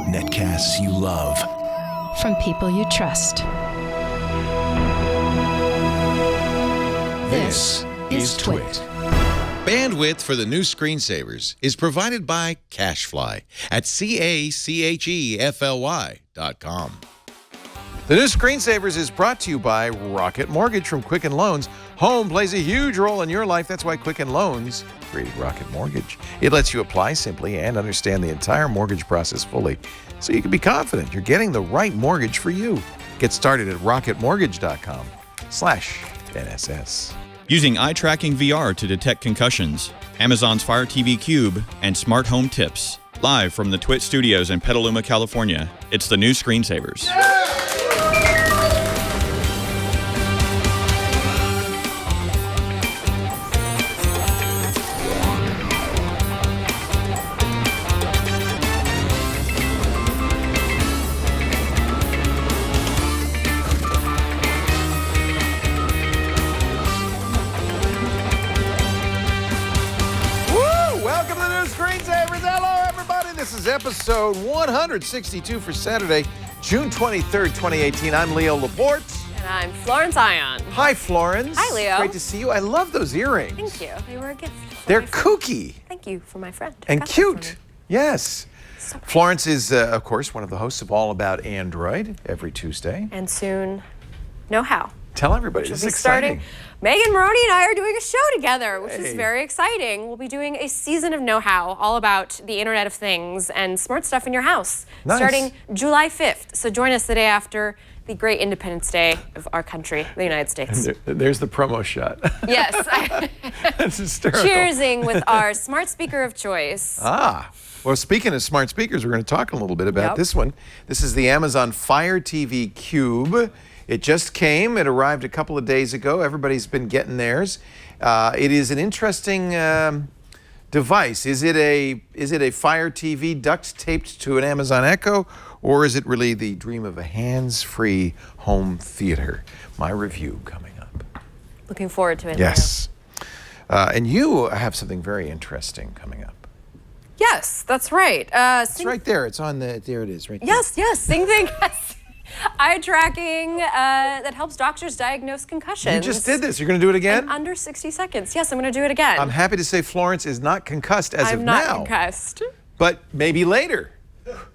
Netcasts you love. From people you trust. This is Twit. Bandwidth for the new screensavers is provided by CacheFly at CacheFly.com. The new screensavers is brought to you by Rocket Mortgage from Quicken Loans. Home plays a huge role in your life. That's why Quicken Loans created Rocket Mortgage. It lets you apply simply and understand the entire mortgage process fully, so you can be confident you're getting the right mortgage for you. Get started at rocketmortgage.com/NSS. Using eye-tracking VR to detect concussions, Amazon's Fire TV Cube, and smart home tips. Live from the Twit Studios in Petaluma, California, it's the new Screensavers. This is episode 162 for Saturday, June 23rd, 2018. I'm Leo Laporte. And I'm Florence Ion. Hi, Florence. Hi, Leo. Great to see you. I love those earrings. Thank you. They were a gift. They're kooky. Thank you for my friend. And cute. Yes. So Florence is, of course, one of the hosts of All About Android every Tuesday. And soon, Know How. Tell everybody. This is exciting. Megan Morrone and I are doing a show together, which is very exciting. We'll be doing a season of Know How, all about the Internet of Things and smart stuff in your house, starting July 5th. So join us the day after the great Independence Day of our country, the United States. There's the promo shot. Yes. That's hysterical. Cheersing with our smart speaker of choice. Well, speaking of smart speakers, we're going to talk a little bit about this one. This is the Amazon Fire TV Cube. It just came. It arrived a couple of days ago. Everybody's been getting theirs. It is an interesting device. Is it a Fire TV duct taped to an Amazon Echo, or is it really the dream of a hands-free home theater? My review coming up. Looking forward to it. Yes. And you have something very interesting coming up. Yes, that's right. It's right there. It's on the. There it is. Right there. Yes. SyncThink has eye tracking that helps doctors diagnose concussions. You just did this. You're going to do it again? In under 60 seconds. Yes, I'm going to do it again. I'm happy to say Florence is not concussed as of now. I'm not concussed. But maybe later.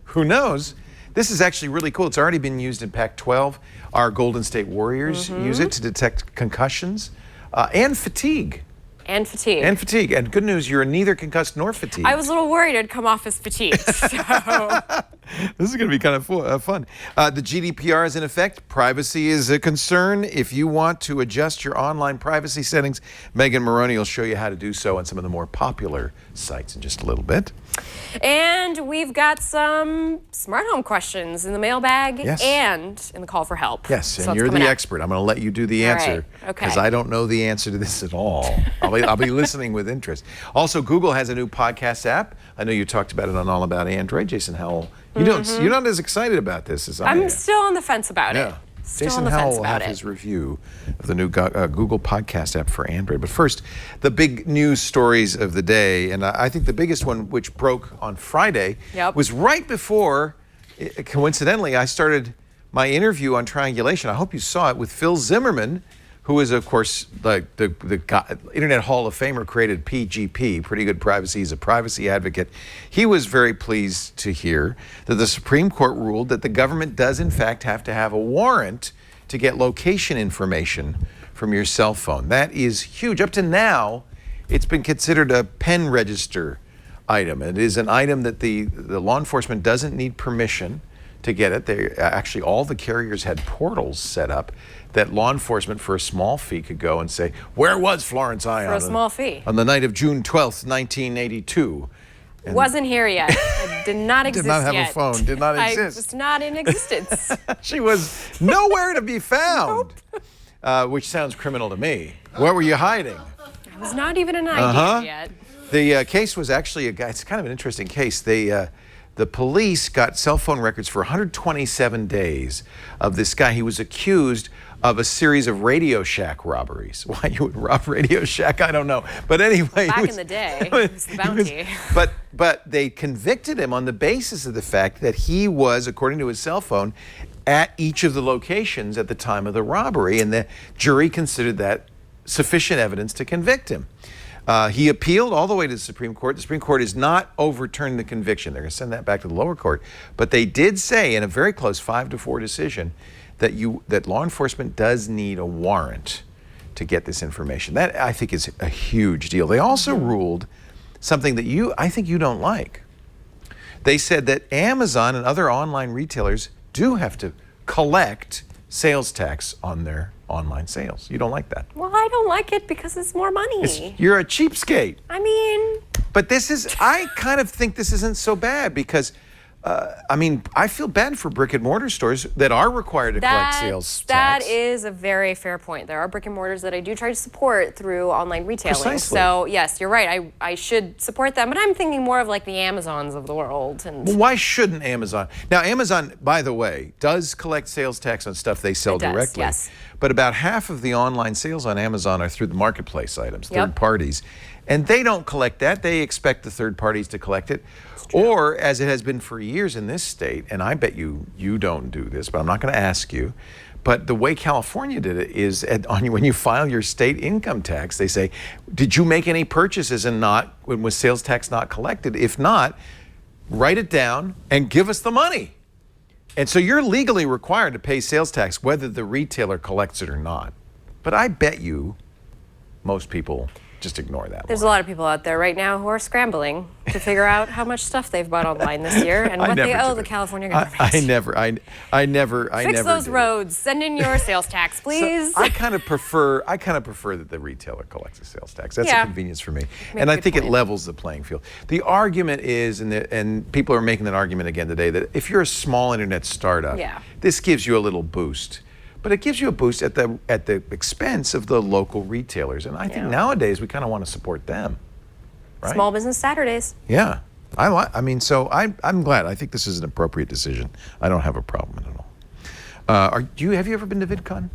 Who knows? This is actually really cool. It's already been used in Pac-12. Our Golden State Warriors use it to detect concussions and fatigue. And fatigue. And fatigue. And good news, you're neither concussed nor fatigued. I was a little worried I'd come off as fatigued. So. This is going to be kind of fun. The GDPR is in effect. Privacy is a concern. If you want to adjust your online privacy settings, Megan Morrone will show you how to do so on some of the more popular sites in just a little bit. And we've got some smart home questions in the mailbag and in the call for help. Yes, so and you're the expert. I'm going to let you do the answer because I don't know the answer to this at all. I'll be listening with interest. Also, Google has a new podcast app. I know you talked about it on All About Android. Jason Howell, you're not as excited about this as I am. I'm still on the fence about it. Jason Howell will have his review of the new Google Podcast app for Android. But first, the big news stories of the day. And I think the biggest one, which broke on Friday, was right before, coincidentally, I started my interview on Triangulation. I hope you saw it, with Phil Zimmerman, who is, of course, like the Internet Hall of Famer, created PGP, Pretty Good Privacy. He's a privacy advocate. He was very pleased to hear that the Supreme Court ruled that the government does, in fact, have to have a warrant to get location information from your cell phone. That is huge. Up to now, it's been considered a pen register item. It is an item that the law enforcement doesn't need permission to get it. Actually, all the carriers had portals set up that law enforcement, for a small fee, could go and say, where was Florence Ion? For a small fee. On the night of June 12th, 1982. And wasn't here yet. It did not exist yet. Did not have a phone. Did not exist. I was not in existence. She was nowhere to be found. Which sounds criminal to me. Where were you hiding? I was not even an idea yet. The case was actually it's kind of an interesting case. The police got cell phone records for 127 days of this guy. He was accused of a series of Radio Shack robberies. Why you would rob Radio Shack, I don't know. But anyway. Back in the day, it was the bounty. But but they convicted him on the basis of the fact that he was, according to his cell phone, at each of the locations at the time of the robbery, and the jury considered that sufficient evidence to convict him. He appealed all the way to the Supreme Court. The Supreme Court has not overturned the conviction. They're going to send that back to the lower court. But they did say in a very close 5-4 decision that law enforcement does need a warrant to get this information. That, I think, is a huge deal. They also ruled something that I think you don't like. They said that Amazon and other online retailers do have to collect sales tax on their online sales. You don't like that? Well, I don't like it because it's more money. You're a cheapskate. I mean... But I kind of think this isn't so bad because, I feel bad for brick and mortar stores that are required to collect sales tax. That is a very fair point. There are brick and mortars that I do try to support through online retailing. Precisely. So yes, you're right. I should support them, but I'm thinking more of like the Amazons of the world. Well, why shouldn't Amazon? Now, Amazon, by the way, does collect sales tax on stuff they sell directly. Yes. But about half of the online sales on Amazon are through the marketplace items, third parties. And they don't collect that. They expect the third parties to collect it. Or, as it has been for years in this state, and I bet you don't do this, but I'm not going to ask you, but the way California did it is when you file your state income tax, they say, did you make any purchases and was sales tax not collected? If not, write it down and give us the money. And so you're legally required to pay sales tax whether the retailer collects it or not. But I bet you most people just ignore that. There's a lot of people out there right now who are scrambling to figure out how much stuff they've bought online this year and what they owe the California government. I never Fix those roads. Send in your sales tax, please. So I kind of prefer that the retailer collects the sales tax. That's a convenience for me. And I think it levels the playing field. The argument is, and people are making that argument again today, that if you're a small internet startup, this gives you a little boost. But it gives you a boost at the expense of the local retailers. And I think nowadays we kind of want to support them. Right? Small Business Saturdays. Yeah. So I'm glad. I think this is an appropriate decision. I don't have a problem at all. Have you ever been to VidCon?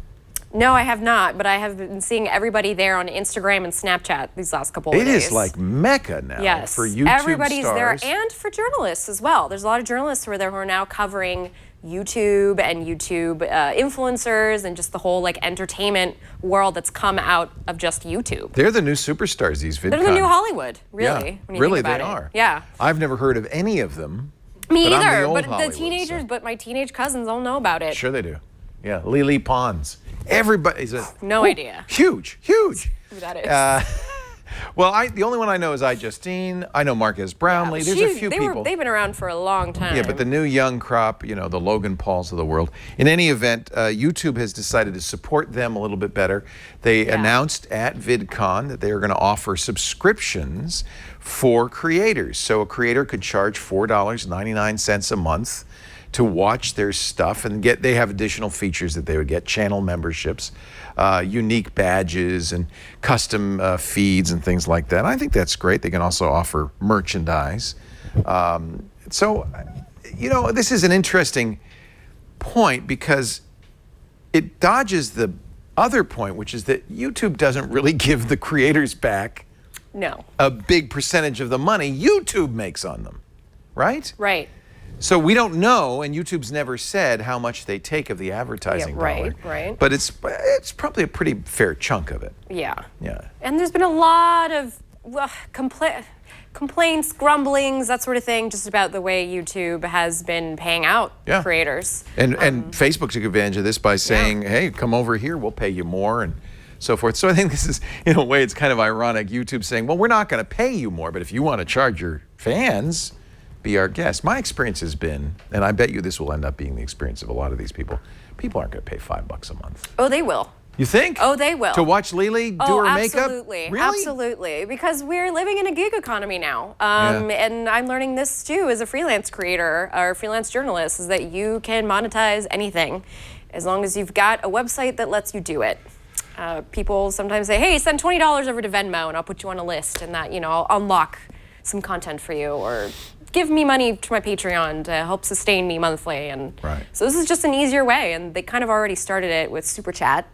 No, I have not, but I have been seeing everybody there on Instagram and Snapchat these last couple of days. It is like Mecca now for YouTube everybody's stars. there, and for journalists as well. There's a lot of journalists who are there who are now covering YouTube and YouTube influencers and just the whole like entertainment world that's come out of just YouTube. They're the new superstars, these VidCon. They're the new Hollywood, really. Yeah, when you really think about they it. are. Yeah. I've never heard of any of them. Me but either, I'm the but Hollywood, the teenagers, so. but my teenage cousins all know about it. Sure they do. Yeah, Lily Pons. Everybody's no idea. Huge. Who that is. Well, the only one I know is iJustine. I know Marquez Brownlee. There's a few people. They've been around for a long time. Yeah, but the new young crop, the Logan Pauls of the world. In any event, YouTube has decided to support them a little bit better. They announced at VidCon that they are going to offer subscriptions for creators. So a creator could charge $4.99 a month to watch their stuff, and they have additional features that they would get: channel memberships, unique badges, and custom feeds and things like that. I think that's great. They can also offer merchandise. So, this is an interesting point because it dodges the other point, which is that YouTube doesn't really give the creators back a big percentage of the money YouTube makes on them, right? Right. So we don't know, and YouTube's never said how much they take of the advertising dollar. Right. But it's probably a pretty fair chunk of it. Yeah. Yeah. And there's been a lot of complaints, grumblings, that sort of thing, just about the way YouTube has been paying out creators. And Facebook took advantage of this by saying, hey, come over here, we'll pay you more, and so forth. So I think this is, in a way, it's kind of ironic. YouTube saying, well, we're not going to pay you more, but if you want to charge your fans, be our guest. My experience has been, and I bet you this will end up being the experience of a lot of these people aren't going to pay $5 a month. Oh, they will. You think? Oh, they will. To watch Lily do her makeup? Absolutely. Really? Absolutely. Because we're living in a gig economy now. And I'm learning this too as a freelance creator or freelance journalist, is that you can monetize anything as long as you've got a website that lets you do it. People sometimes say, hey, send $20 over to Venmo and I'll put you on a list, and that, I'll unlock some content for you, or give me money to my Patreon to help sustain me monthly. And so this is just an easier way, and they kind of already started it with Super Chat.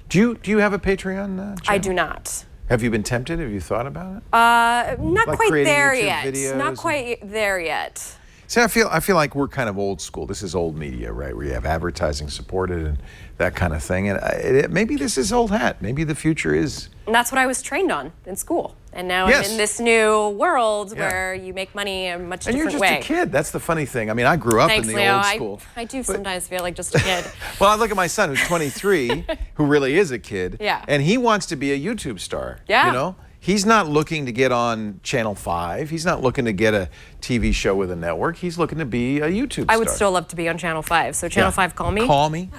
Do you have a Patreon channel? I do not. Have you been tempted? Have you thought about it? Not Like quite creating there YouTube yet. videos Not quite there yet. See, I feel like we're kind of old school. This is old media, right? Where you have advertising supported and that kind of thing. And maybe this is old hat. Maybe the future is. And that's what I was trained on in school. And now I'm in this new world where you make money in a much different way. And you're just a kid. That's the funny thing. I mean, I grew up in the Leo. old school. I do sometimes feel like just a kid. Well, I look at my son, who's 23, who really is a kid. Yeah. And he wants to be a YouTube star. Yeah. You know? He's not looking to get on Channel 5. He's not looking to get a TV show with a network. He's looking to be a YouTube star. I would still love to be on Channel 5. So Channel 5, call me. Call me.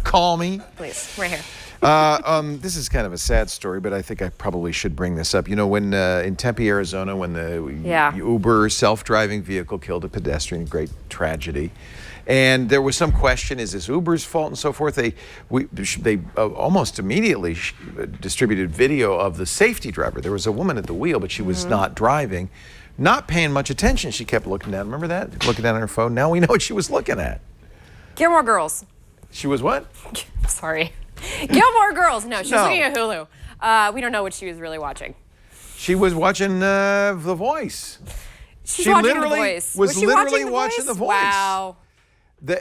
Call me. Please, right here. This is kind of a sad story, but I think I probably should bring this up. You know, when in Tempe, Arizona, when the Uber self-driving vehicle killed a pedestrian, great tragedy. And there was some question, is this Uber's fault and so forth? They almost immediately distributed video of the safety driver. There was a woman at the wheel, but she was not driving, not paying much attention. She kept looking down. Remember that? Looking down at her phone. Now we know what she was looking at. Gilmore Girls. She was what? Sorry. Gilmore Girls. No, she was looking at Hulu. We don't know what she was really watching. She was watching The Voice. She literally was literally watching The Voice. Wow.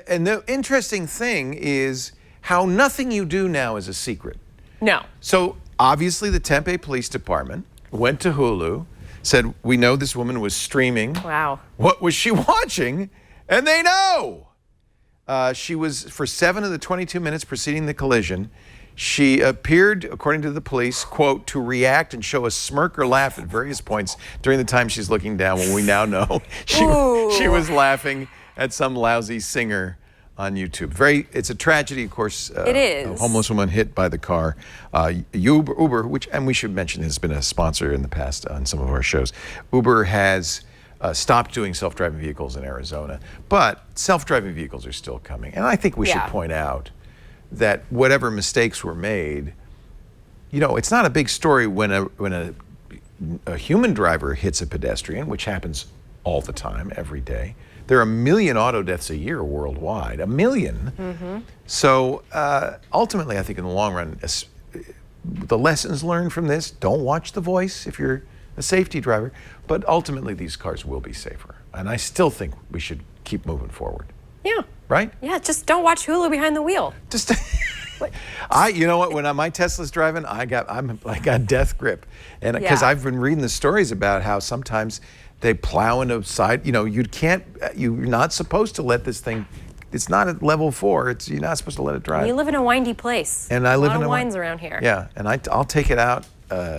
And the interesting thing is how nothing you do now is a secret. No. So obviously the Tempe Police Department went to Hulu, said, we know this woman was streaming. Wow. What was she watching? And they know. She was, for 7 of the 22 minutes preceding the collision, she appeared, according to the police, quote, to react and show a smirk or laugh at various points during the time she's looking down, when we now know she was laughing at some lousy singer on YouTube. It's a tragedy, of course. It is. A homeless woman hit by the car. Uber, which, and we should mention, has been a sponsor in the past on some of our shows. Uber has stopped doing self-driving vehicles in Arizona, but self-driving vehicles are still coming. And I think we should point out that whatever mistakes were made, you know, it's not a big story when a human driver hits a pedestrian, which happens all the time, every day. There are 1 million auto deaths a year worldwide, 1 million. So ultimately, I think in the long run, the lessons learned from this, don't watch The Voice if you're a safety driver, but ultimately these cars will be safer. And I still think we should keep moving forward. Yeah. Right? Yeah, just don't watch Hulu behind the wheel. Just you know what, when my Tesla's driving, I got death grip. And because I've been reading the stories about how sometimes they plow into side, you know, you're not supposed to let this thing, it's not at level 4, you're not supposed to let it drive. You live in a windy place. And I live in a lot of wines around here. Yeah, and I'll take it out,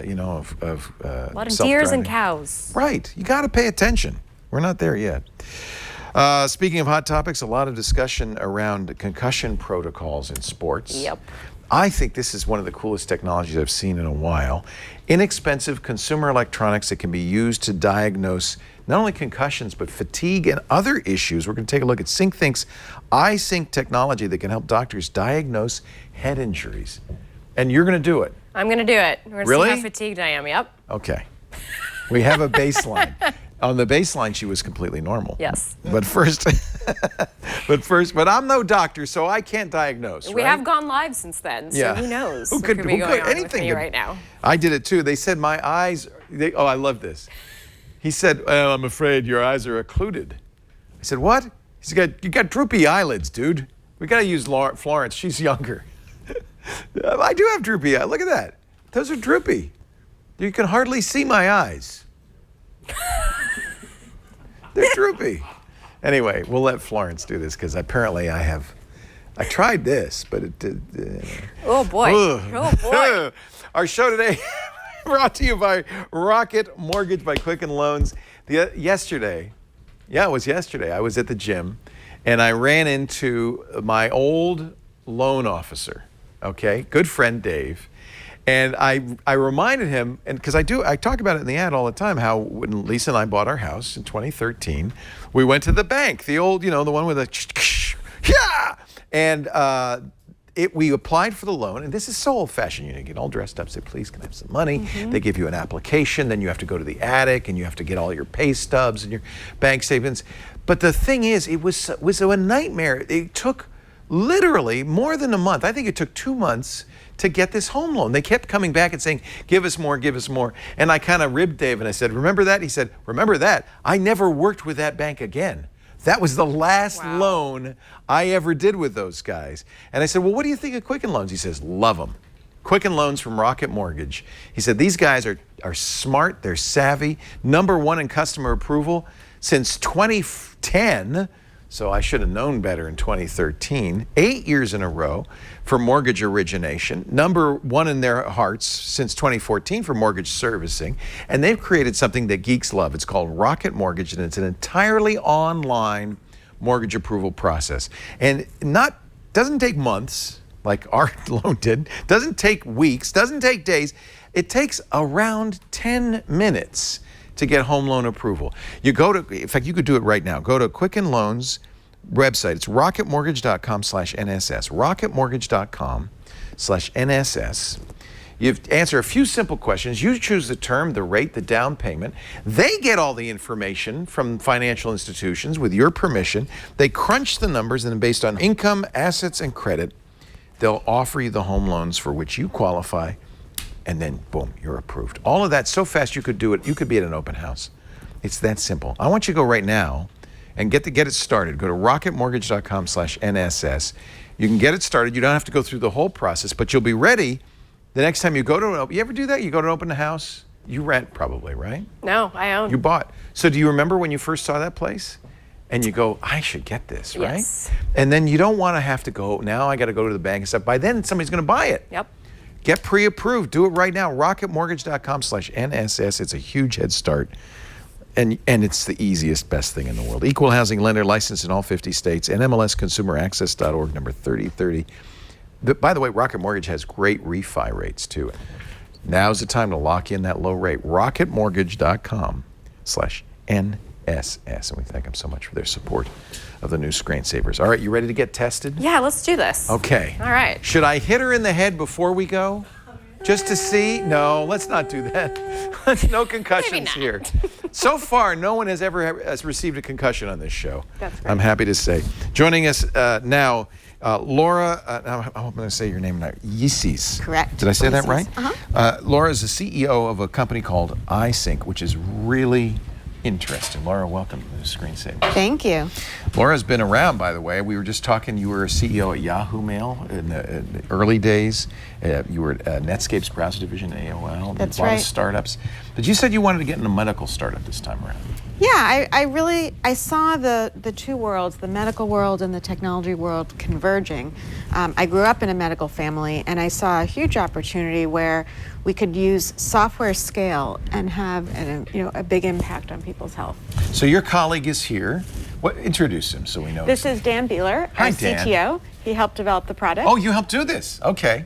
you know, of a lot of deers and cows. Right, you got to pay attention. We're not there yet. Speaking of hot topics, a lot of discussion around concussion protocols in sports. Yep. I think this is one of the coolest technologies I've seen in a while. Inexpensive consumer electronics that can be used to diagnose not only concussions, but fatigue and other issues. We're going to take a look at SyncThink's iSync technology that can help doctors diagnose head injuries. And you're going to do it. I'm going to do it. We're going to see how fatigued I am. Yep. Okay. We have a baseline. On the baseline, she was completely normal. Yes. But I'm no doctor, so I can't diagnose. We have gone live since then, so who knows? Who could be going on anything with me right now? I did it too. They said my eyes. I love this. He said, "Well, I'm afraid your eyes are occluded." I said, "What?" He said, "You got droopy eyelids, dude. We got to use Florence. She's younger." I do have droopy eyes. Look at that. Those are droopy. You can hardly see my eyes. They're droopy. Anyway, we'll let Florence do this because apparently I tried this, but it did. Oh boy. Oh boy. Our show today brought to you by Rocket Mortgage by Quicken Loans. Yesterday, it was yesterday, I was at the gym and I ran into my old loan officer, okay, good friend Dave. And I reminded him, and because I talk about it in the ad all the time, how when Lisa and I bought our house in 2013, we went to the bank, the old, the one with the, yeah! And we applied for the loan, and this is so old-fashioned. You get all dressed up, say, please, can I have some money? They give you an application, then you have to go to the attic, and you have to get all your pay stubs and your bank statements. But the thing is, it was a nightmare. It took literally more than a month. I think it took 2 months to get this home loan. They kept coming back and saying, give us more, give us more. And I kind of ribbed Dave and I said, remember that? He said, remember that? I never worked with that bank again. That was the last loan I ever did with those guys. And I said, well, what do you think of Quicken Loans? He says, love them. Quicken Loans from Rocket Mortgage. He said, these guys are smart, they're savvy, #1 in customer approval since 2010. So I should have known better in 2013. 8 years in a row for mortgage origination. #1 in their hearts since 2014 for mortgage servicing. And they've created something that geeks love. It's called Rocket Mortgage, and it's an entirely online mortgage approval process. And doesn't take months like our loan did, doesn't take weeks, doesn't take days. It takes around 10 minutes to get home loan approval. You go to, in fact, you could do it right now. Go to Quicken Loans website. It's rocketmortgage.com/NSS. Rocketmortgage.com/NSS. You answer a few simple questions. You choose the term, the rate, the down payment. They get all the information from financial institutions with your permission. They crunch the numbers, and then based on income, assets, and credit, they'll offer you the home loans for which you qualify, and then boom, you're approved. All of that so fast you could do it. You could be at an open house. It's that simple. I want you to go right now and get it started. Go to rocketmortgage.com/NSS. You can get it started. You don't have to go through the whole process, but you'll be ready the next time you go to you ever do that? You go to an open house? You rent probably, right? No, I own. You bought. So do you remember when you first saw that place? And you go, I should get this, right? Yes. And then you don't want to have to go, now I got to go to the bank and stuff. By then, somebody's going to buy it. Yep. Get pre-approved. Do it right now. Rocketmortgage.com/NSS. It's a huge head start. And it's the easiest, best thing in the world. Equal housing lender, licensed in all 50 states. NMLSconsumeraccess.org, number 3030. By the way, Rocket Mortgage has great refi rates, too. Now's the time to lock in that low rate. Rocketmortgage.com/NSS. And we thank them so much for their support of the new screensavers. All right, you ready to get tested? Yeah, let's do this. Okay. All right. Should I hit her in the head before we go? Just to see? No, let's not do that. No concussions here. So far, no one has ever received a concussion on this show. That's great. I'm happy to say. Joining us now, Laura, I'm going to say your name now, Yecies. Correct. Did I say that right? Uh-huh. Laura is the CEO of a company called SyncThink, which is really interesting. Laura, welcome to the Screensaver. Thank you. Laura's been around, by the way. We were just talking, you were a CEO at Yahoo Mail in the early days. You were at Netscape's browser division, AOL. That's a lot right. of startups. But you said you wanted to get in a medical startup this time around. Yeah, I saw the two worlds, the medical world and the technology world converging. I grew up in a medical family, and I saw a huge opportunity where we could use software scale and have a big impact on people's health. So your colleague is here. Introduce him so we know. This is Dan Beeler, Hi, our Dan. CTO. He helped develop the product. Oh, you helped do this. Okay.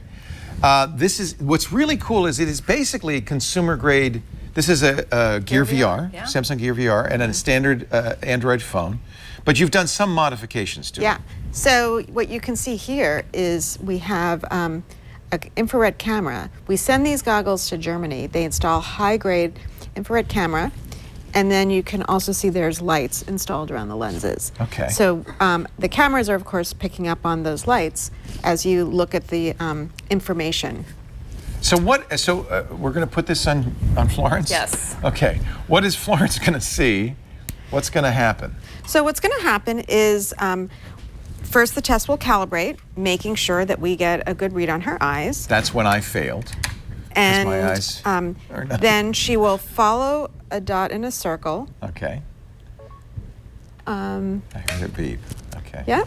This is what's really cool is it is basically a consumer grade. This is a Gear VR, yeah. Samsung Gear VR, and a standard Android phone. But you've done some modifications to it. Yeah. So what you can see here is we have an infrared camera. We send these goggles to Germany. They install high-grade infrared camera, and then you can also see there's lights installed around the lenses. Okay. So the cameras are, of course, picking up on those lights as you look at the information. So we're going to put this on Florence? Yes. Okay. What is Florence going to see? What's going to happen? So what's going to happen is first the test will calibrate, making sure that we get a good read on her eyes. That's when I failed. And my eyes are not- then she will follow a dot in a circle. Okay. I heard it beep. Okay. Yeah.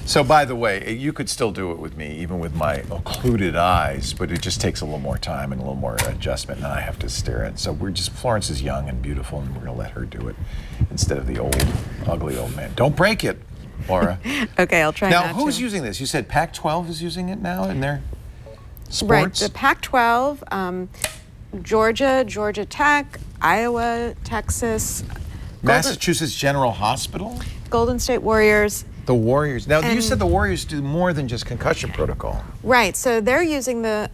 So by the way, you could still do it with me, even with my occluded eyes, but it just takes a little more time and a little more adjustment, and I have to stare at it. So Florence is young and beautiful, and we're going to let her do it instead of the old, ugly old man. Don't break it, Laura. Okay, I'll try Now, not to. who's using this? You said Pac-12 is using it now in their sports? Right, the Pac-12, Georgia Tech, Iowa, Texas, Massachusetts General Hospital? Golden State Warriors. The Warriors. Now, you said the Warriors do more than just concussion protocol. Right, so they're using the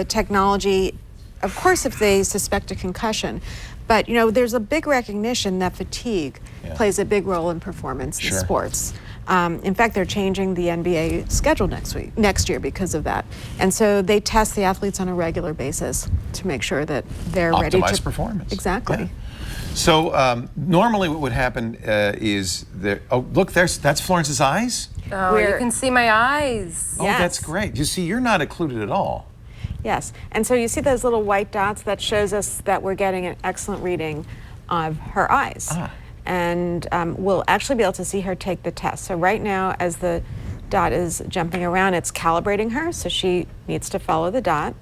technology, of course, if they suspect a concussion. But, there's a big recognition that fatigue plays a big role in performance in sports. In fact, they're changing the NBA schedule next year because of that. And so they test the athletes on a regular basis to make sure that they're ready to optimize performance. Exactly. Yeah. So normally what would happen is there. Oh, look, that's Florence's eyes. Oh, you can see my eyes. Oh, Yes. that's great. You see, you're not occluded at all. Yes, and so you see those little white dots that shows us that we're getting an excellent reading of her eyes. And we'll actually be able to see her take the test. So right now, as the dot is jumping around, it's calibrating her, so she needs to follow the dot.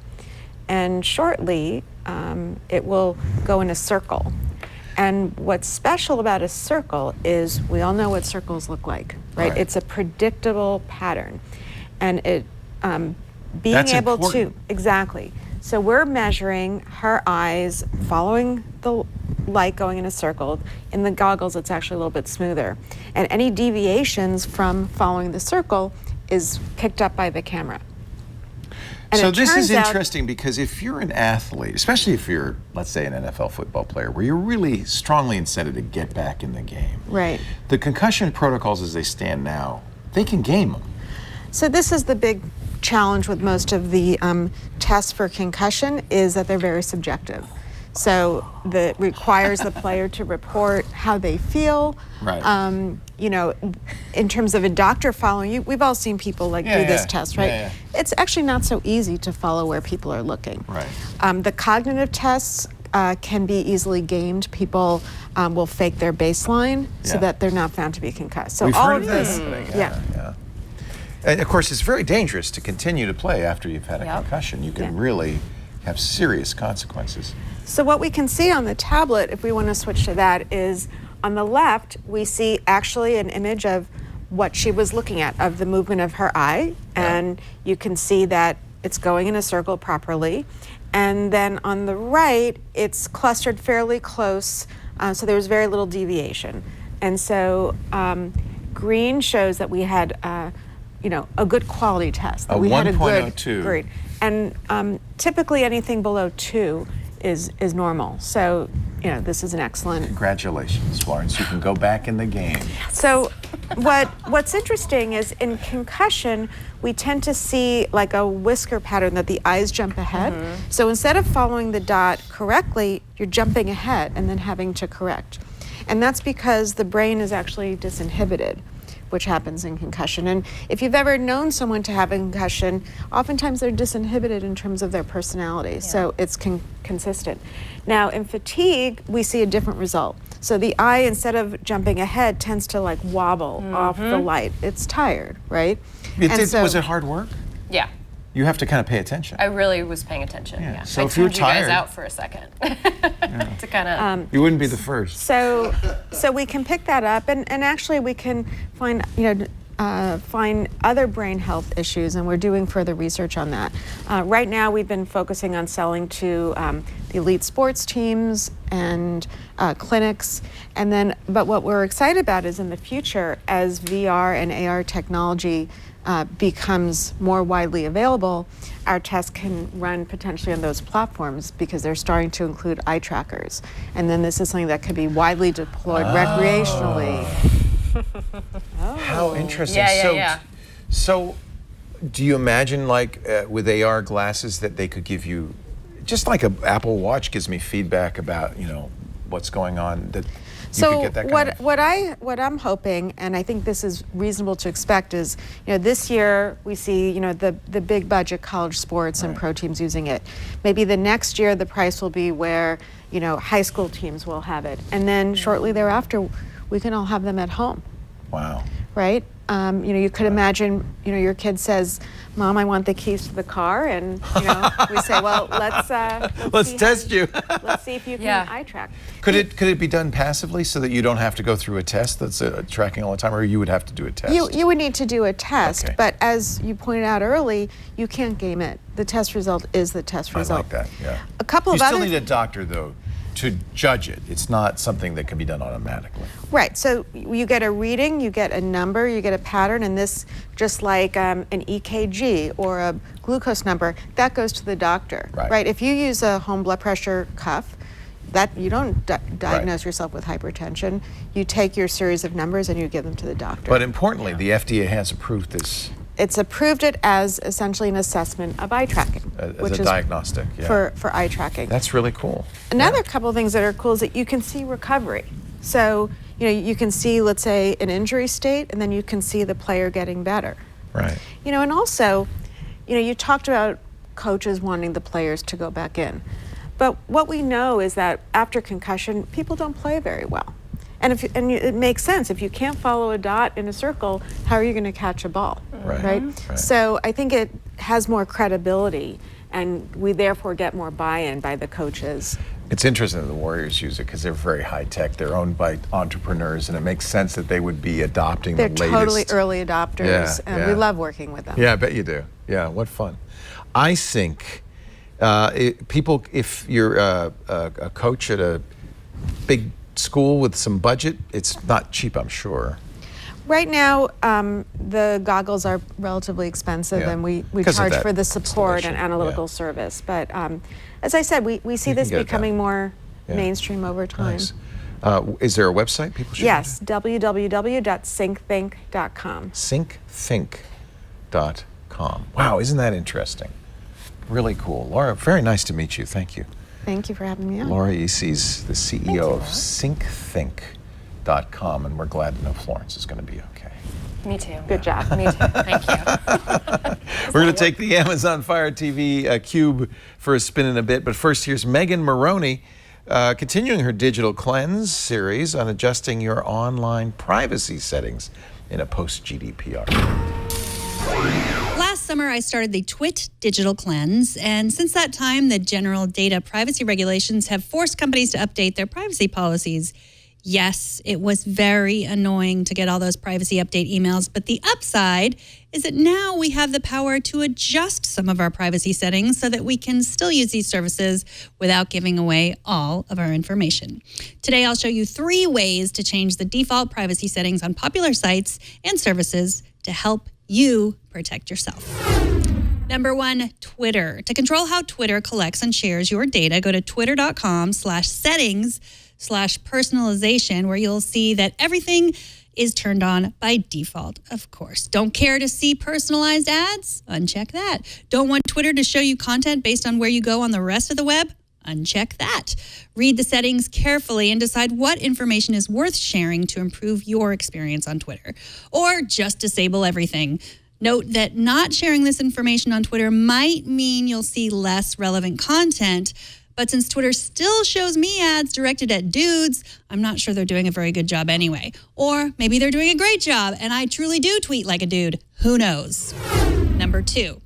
And shortly, it will go in a circle. And what's special about a circle is we all know what circles look like, right? It's a predictable pattern. And it being That's able important. to, exactly. So we're measuring her eyes, following the light going in a circle. In the goggles, it's actually a little bit smoother. And any deviations from following the circle is picked up by the camera. And So it this is turns out- interesting because if you're an athlete, especially if you're, let's say, an NFL football player, where you're really strongly incented to get back in the game, Right. the concussion protocols as they stand now, they can game them. So this is the big challenge with most of the tests for concussion is that they're very subjective. So that requires the player to report how they feel. Right. You know, in terms of a doctor following you, we've all seen people do this test, right? Yeah. It's actually not so easy to follow where people are looking. Right. The cognitive tests can be easily gamed. People will fake their baseline so Yeah. that they're not found to be concussed. So We've all heard of of that this, happening, yeah. And of course, it's very dangerous to continue to play after you've had a concussion. You can really have serious consequences. So what we can see on the tablet, if we want to switch to that, is on the left, we see actually an image of what she was looking at, of the movement of her eye. And you can see that it's going in a circle properly. And then on the right, it's clustered fairly close, so there was very little deviation. And so green shows that we had a good quality test. That A we had a good 1.02. grade. And typically anything below 2 is normal. So, this is an excellent. Congratulations, Florence. You can go back in the game. So what's interesting is in concussion, we tend to see like a whisker pattern that the eyes jump ahead. So instead of following the dot correctly, you're jumping ahead and then having to correct. And that's because the brain is actually disinhibited, which happens in concussion. And if you've ever known someone to have a concussion, oftentimes they're disinhibited in terms of their personality. So it's consistent. Now in fatigue, we see a different result. So the eye, instead of jumping ahead, tends to like wobble off the light. It's tired, right? Was it hard work? Yeah. You have to kind of pay attention. I really was paying attention. Yeah. So I if you're tuned you guys tired- out for a second to kind of. You wouldn't be the first. So we can pick that up, and actually we can find find other brain health issues, and we're doing further research on that. Right now, we've been focusing on selling to the elite sports teams and clinics, but what we're excited about is in the future, as VR and AR technology becomes more widely available, our tests can run potentially on those platforms because they're starting to include eye trackers. And then this is something that could be widely deployed recreationally. How interesting. Yeah. So do you imagine with AR glasses that they could give you, just like an Apple Watch gives me feedback about, what's going on, that you could get that kind of... what I'm hoping, and I think this is reasonable to expect, is this year we see the big budget college sports and pro teams using it. Maybe the next year the price will be where high school teams will have it, and then shortly thereafter we can all have them at home. Wow. Right? You could imagine, your kid says, "Mom, I want the keys to the car," and we say, "Well, let's see test you." Let's see if you can eye track. Could it be done passively so that you don't have to go through a test that's tracking all the time, or you would have to do a test? You would need to do a test, Okay. but as you pointed out early, you can't game it. The test result is the test result. I like that. Yeah. A couple You of still other need a doctor though to judge it. It's not something that can be done automatically. Right, so you get a reading, you get a number, you get a pattern, and this, just like an EKG or a glucose number, that goes to the doctor. Right. If you use a home blood pressure cuff, that you don't diagnose yourself with hypertension. You take your series of numbers and you give them to the doctor. But importantly, the FDA has approved this. It's approved it as essentially an assessment of eye tracking, Which is diagnostic, for eye tracking. That's really cool. Another couple of things that are cool is that you can see recovery. So, you can see, let's say, an injury state, and then you can see the player getting better. Right. And also, you talked about coaches wanting the players to go back in. But what we know is that after concussion, people don't play very well. And it makes sense. If you can't follow a dot in a circle, how are you going to catch a ball? Right? So I think it has more credibility, and we therefore get more buy-in by the coaches. It's interesting that the Warriors use it because they're very high-tech. They're owned by entrepreneurs, and it makes sense that they would be adopting the latest. They're totally early adopters, and we love working with them. Yeah, I bet you do. Yeah, what fun. I think if you're a coach at a big school with some budget, it's not cheap, I'm sure. Right now, the goggles are relatively expensive, and we charge for the support and analytical service. But as I said, we see this becoming more mainstream over time. Nice. Is there a website people should Yes, www.syncthink.com. SyncThink.com. Wow, isn't that interesting? Really cool. Laura, very nice to meet you. Thank you. Thank you for having me on. Laura Yecies, the CEO of SyncThink.com, and we're glad to know Florence is going to be okay. Me too. Good job. Me too. Thank you. We're going to take the Amazon Fire TV Cube for a spin in a bit, but first here's Megan Morrone continuing her digital cleanse series on adjusting your online privacy settings in a post-GDPR. Last summer, I started the Twit Digital Cleanse, and since that time, the general data privacy regulations have forced companies to update their privacy policies. Yes, it was very annoying to get all those privacy update emails, but the upside is that now we have the power to adjust some of our privacy settings so that we can still use these services without giving away all of our information. Today, I'll show you 3 ways to change the default privacy settings on popular sites and services to help you protect yourself. Number 1, Twitter. To control how Twitter collects and shares your data, go to twitter.com/settings/personalization, where you'll see that everything is turned on by default, of course. Don't care to see personalized ads? Uncheck that. Don't want Twitter to show you content based on where you go on the rest of the web? Uncheck that. Read the settings carefully and decide what information is worth sharing to improve your experience on Twitter. Or just disable everything. Note that not sharing this information on Twitter might mean you'll see less relevant content, but since Twitter still shows me ads directed at dudes, I'm not sure they're doing a very good job anyway. Or maybe they're doing a great job and I truly do tweet like a dude. Who knows? Number 2,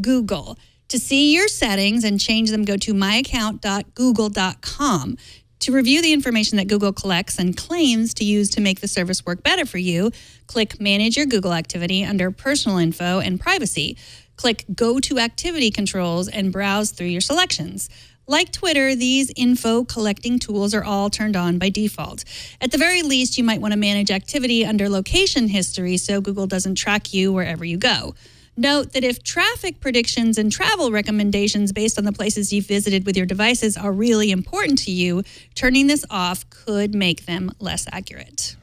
Google. To see your settings and change them, go to myaccount.google.com. To review the information that Google collects and claims to use to make the service work better for you, click Manage Your Google Activity under Personal Info and Privacy. Click Go to Activity Controls and browse through your selections. Like Twitter, these info collecting tools are all turned on by default. At the very least, you might want to manage activity under location history so Google doesn't track you wherever you go. Note that if traffic predictions and travel recommendations based on the places you've visited with your devices are really important to you, turning this off could make them less accurate.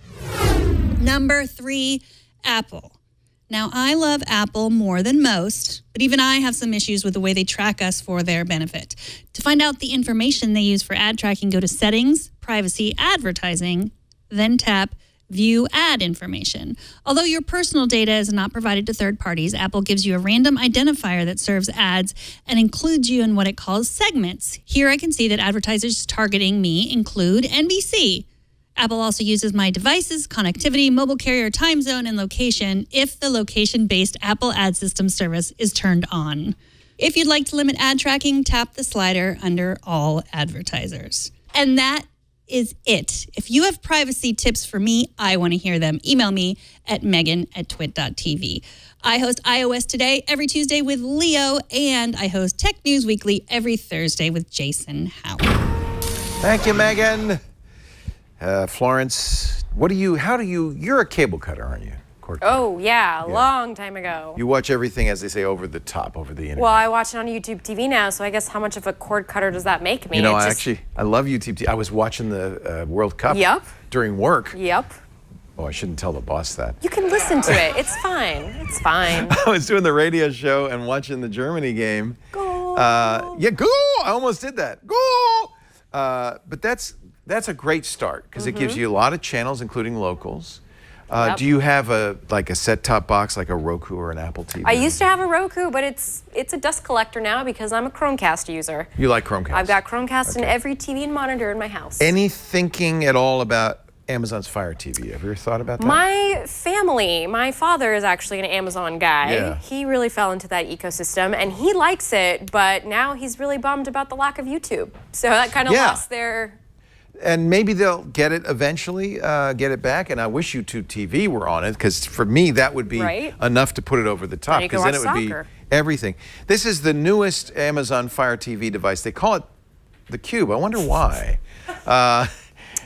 Number 3, Apple. Now, I love Apple more than most, but even I have some issues with the way they track us for their benefit. To find out the information they use for ad tracking, go to Settings, Privacy, Advertising, then tap View Ad Information. Although your personal data is not provided to third parties, Apple gives you a random identifier that serves ads and includes you in what it calls segments. Here I can see that advertisers targeting me include NBC. Apple also uses my devices, connectivity, mobile carrier, time zone, and location if the location-based Apple Ad System service is turned on. If you'd like to limit ad tracking, tap the slider under All Advertisers. And that is it. If you have privacy tips for me, I want to hear them. Email me at megan@twit.tv. I host iOS Today every Tuesday with Leo, and I host Tech News Weekly every Thursday with Jason Howell. Thank you, Megan. Florence, you're a cable cutter, aren't you? Of course. Laporte. Oh, yeah, a long time ago. You watch everything, as they say, over the top, over the internet. Well, I watch it on YouTube TV now, so I guess how much of a cord cutter does that make me? You know, I love YouTube TV. I was watching the World Cup during work. Yep. Oh, I shouldn't tell the boss that. You can listen to it. It's fine. It's fine. I was doing the radio show and watching the Germany game. Goal. Yeah, goal! I almost did that. Goal! But that's a great start because it gives you a lot of channels, including locals. Do you have a set-top box, like a Roku or an Apple TV? I used to have a Roku, but it's a dust collector now because I'm a Chromecast user. You like Chromecast? I've got Chromecast in every TV and monitor in my house. Any thinking at all about Amazon's Fire TV? Have you ever thought about that? My family, my father is actually an Amazon guy. Yeah. He really fell into that ecosystem and he likes it, but now he's really bummed about the lack of YouTube. So that kind of lost their... And maybe they'll get it eventually, get it back. And I wish YouTube TV were on it, because for me, that would be enough to put it over the top. Because then it would be everything. This is the newest Amazon Fire TV device. They call it the Cube. I wonder why.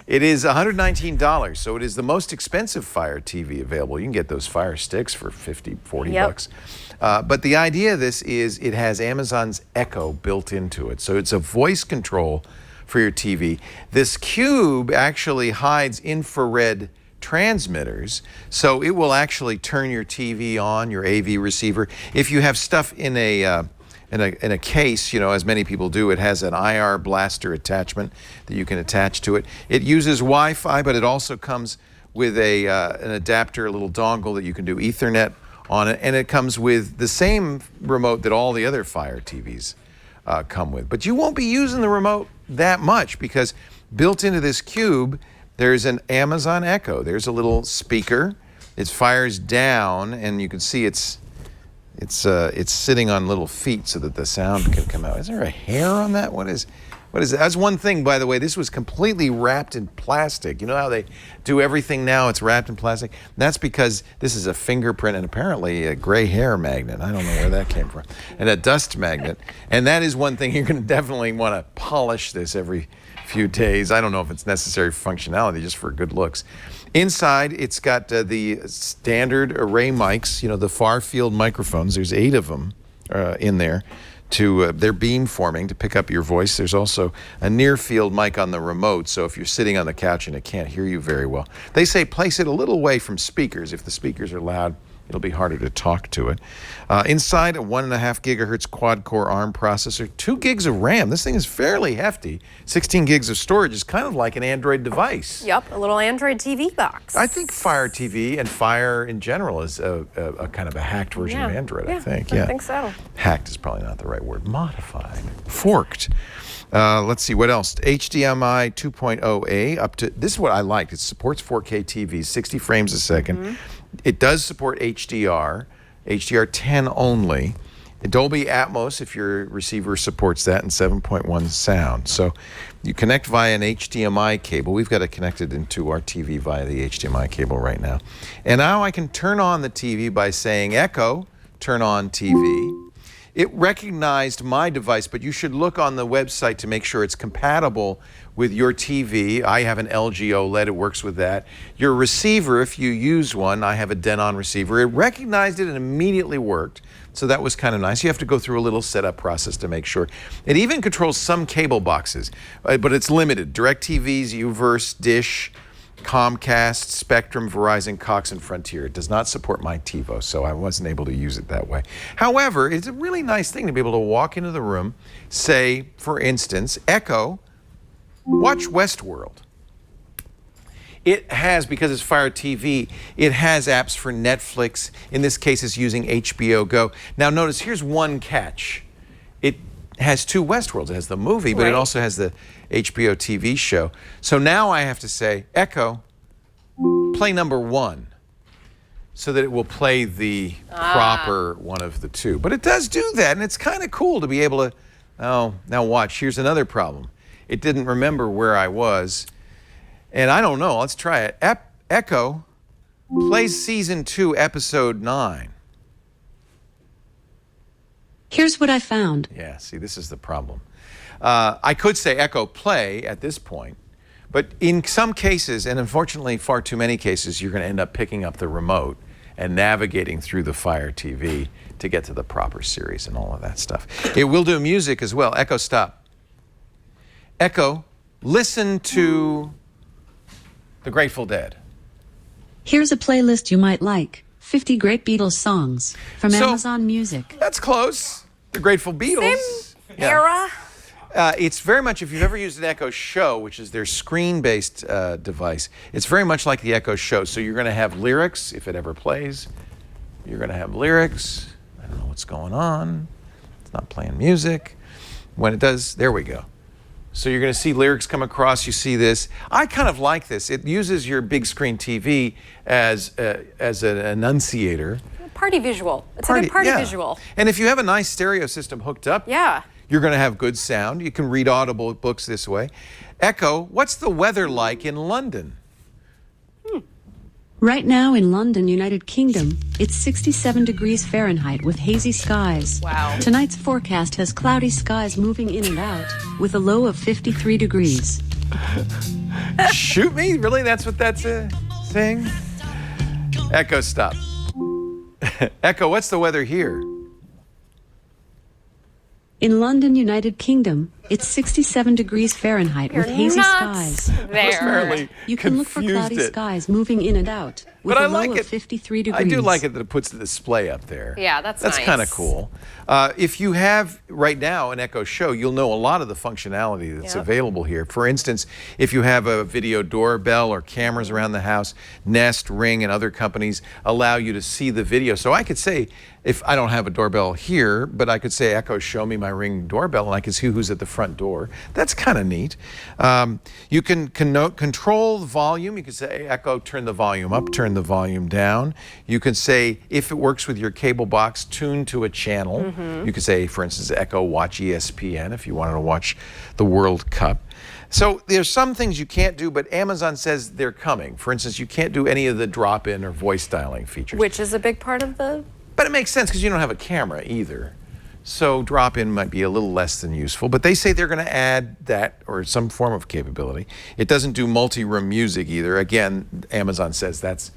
It is $119, so it is the most expensive Fire TV available. You can get those Fire Sticks for $50, $40. But the idea of this is it has Amazon's Echo built into it. So it's a voice control for your TV. This Cube actually hides infrared transmitters, so it will actually turn your TV on, your AV receiver. If you have stuff in a case, you know, as many people do, it has an IR blaster attachment that you can attach to it. It uses Wi-Fi, but it also comes with an adapter, a little dongle that you can do Ethernet on it, and it comes with the same remote that all the other Fire TVs come with. But you won't be using the remote that much, because built into this Cube, there's an Amazon Echo. There's a little speaker. It fires down, and you can see it's sitting on little feet so that the sound can come out. Is there a hair on that? What is that? That's one thing, by the way. This was completely wrapped in plastic. You know how they do everything now? It's wrapped in plastic. That's because this is a fingerprint and apparently a gray hair magnet. I don't know where that came from. And a dust magnet. And that is one thing you're going to definitely want to polish this every few days. I don't know if it's necessary for functionality, just for good looks. Inside, it's got the standard array mics, you know, the far field microphones. There's 8 of them in there. They're beamforming to pick up your voice. There's also a near field mic on the remote, so if you're sitting on the couch and it can't hear you very well. They say place it a little away from speakers. If the speakers are loud, it'll be harder to talk to it. Inside, a 1.5 gigahertz quad-core ARM processor, 2 gigs of RAM. This thing is fairly hefty. 16 gigs of storage is kind of like an Android device. Yep, a little Android TV box. I think Fire TV and Fire in general is a kind of a hacked version of Android, I think. I think so. Hacked is probably not the right word. Modified. Forked. Let's see, what else? HDMI 2.0A up to, this is what I liked. It supports 4K TVs, 60 frames a second. It does support HDR, HDR10 only. Dolby Atmos, if your receiver supports that, and 7.1 sound. So you connect via an HDMI cable. We've got it connected into our TV via the HDMI cable right now. And now I can turn on the TV by saying, Echo, turn on TV. It recognized my device, but you should look on the website to make sure it's compatible with your TV. I have an LG OLED, it works with that. Your receiver, if you use one, I have a Denon receiver. It recognized it and immediately worked. So that was kind of nice. You have to go through a little setup process to make sure. It even controls some cable boxes, but it's limited. DirecTV's, UVerse, Dish, Comcast, Spectrum, Verizon, Cox, and Frontier. It does not support my TiVo, so I wasn't able to use it that way. However, it's a really nice thing to be able to walk into the room, say, for instance, Echo, watch Westworld. It has, because it's Fire TV, it has apps for Netflix. In this case, it's using HBO Go. Now notice, here's one catch. It has 2 Westworlds. It has the movie, but it also has the HBO TV show. So now I have to say, Echo, play number 1, so that it will play the proper one of the 2. But it does do that, and it's kind of cool to be able to, oh, now watch. Here's another problem. It didn't remember where I was, and I don't know. Let's try it. Echo, play season 2, episode 9. Here's what I found. Yeah, see, this is the problem. I could say Echo play at this point, but in some cases, and unfortunately far too many cases, you're going to end up picking up the remote and navigating through the Fire TV to get to the proper series and all of that stuff. It will do music as well. Echo, stop. Echo, listen to the Grateful Dead. Here's a playlist you might like. 50 great Beatles songs from Amazon Music. That's close. The Grateful Beatles. Same era. It's very much, if you've ever used an Echo Show, which is their screen-based device, it's very much like the Echo Show. So you're going to have lyrics, if it ever plays. You're going to have lyrics. I don't know what's going on. It's not playing music. When it does, there we go. So you're going to see lyrics come across. You see this. I kind of like this. It uses your big screen TV as an enunciator. Party visual. It's a good party visual. And if you have a nice stereo system hooked up, you're going to have good sound. You can read Audible books this way. Echo, what's the weather like in London? Right now in London, United Kingdom, it's 67 degrees Fahrenheit with hazy skies. Wow. Tonight's forecast has cloudy skies moving in and out with a low of 53 degrees. Shoot me? Really? That's what that's saying? Echo, stop. Echo, what's the weather here? In London, United Kingdom, it's 67 degrees Fahrenheit with hazy skies. There. You can look for cloudy skies moving in and out with a low of 53 degrees. I do like it that it puts the display up there. Yeah, that's nice. That's kind of cool. If you have right now an Echo Show, you'll know a lot of the functionality that's available here. For instance, if you have a video doorbell or cameras around the house, Nest, Ring, and other companies allow you to see the video. So I could say, if I don't have a doorbell here, but I could say, Echo, show me my Ring doorbell, and I can see who's at the front door. That's kind of neat. You can control the volume. You can say, Echo, turn the volume up, turn the volume down. You can say, if it works with your cable box, tune to a channel. You could say, for instance, Echo, watch ESPN if you wanted to watch the World Cup. So there's some things you can't do, but Amazon says they're coming. For instance, you can't do any of the drop-in or voice dialing features. Which is a big part of the... But it makes sense because you don't have a camera either. So drop-in might be a little less than useful, but they say they're going to add that or some form of capability. It doesn't do multi-room music either. Again, Amazon says that's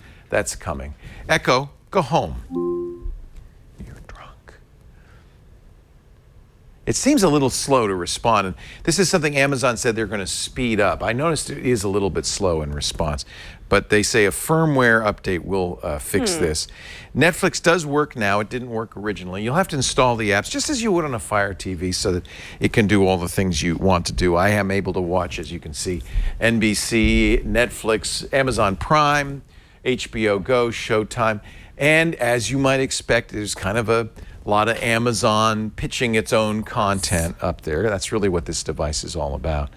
coming. Echo, go home. You're drunk. It seems a little slow to respond, and this is something Amazon said they're going to speed up. I noticed it is a little bit slow in response, but they say a firmware update will fix this. Netflix does work now. It didn't work originally. You'll have to install the apps just as you would on a Fire TV so that it can do all the things you want to do. I am able to watch, as you can see, NBC, Netflix, Amazon Prime, HBO Go, Showtime, and as you might expect, there's kind of a lot of Amazon pitching its own content up there. That's really what this device is all about.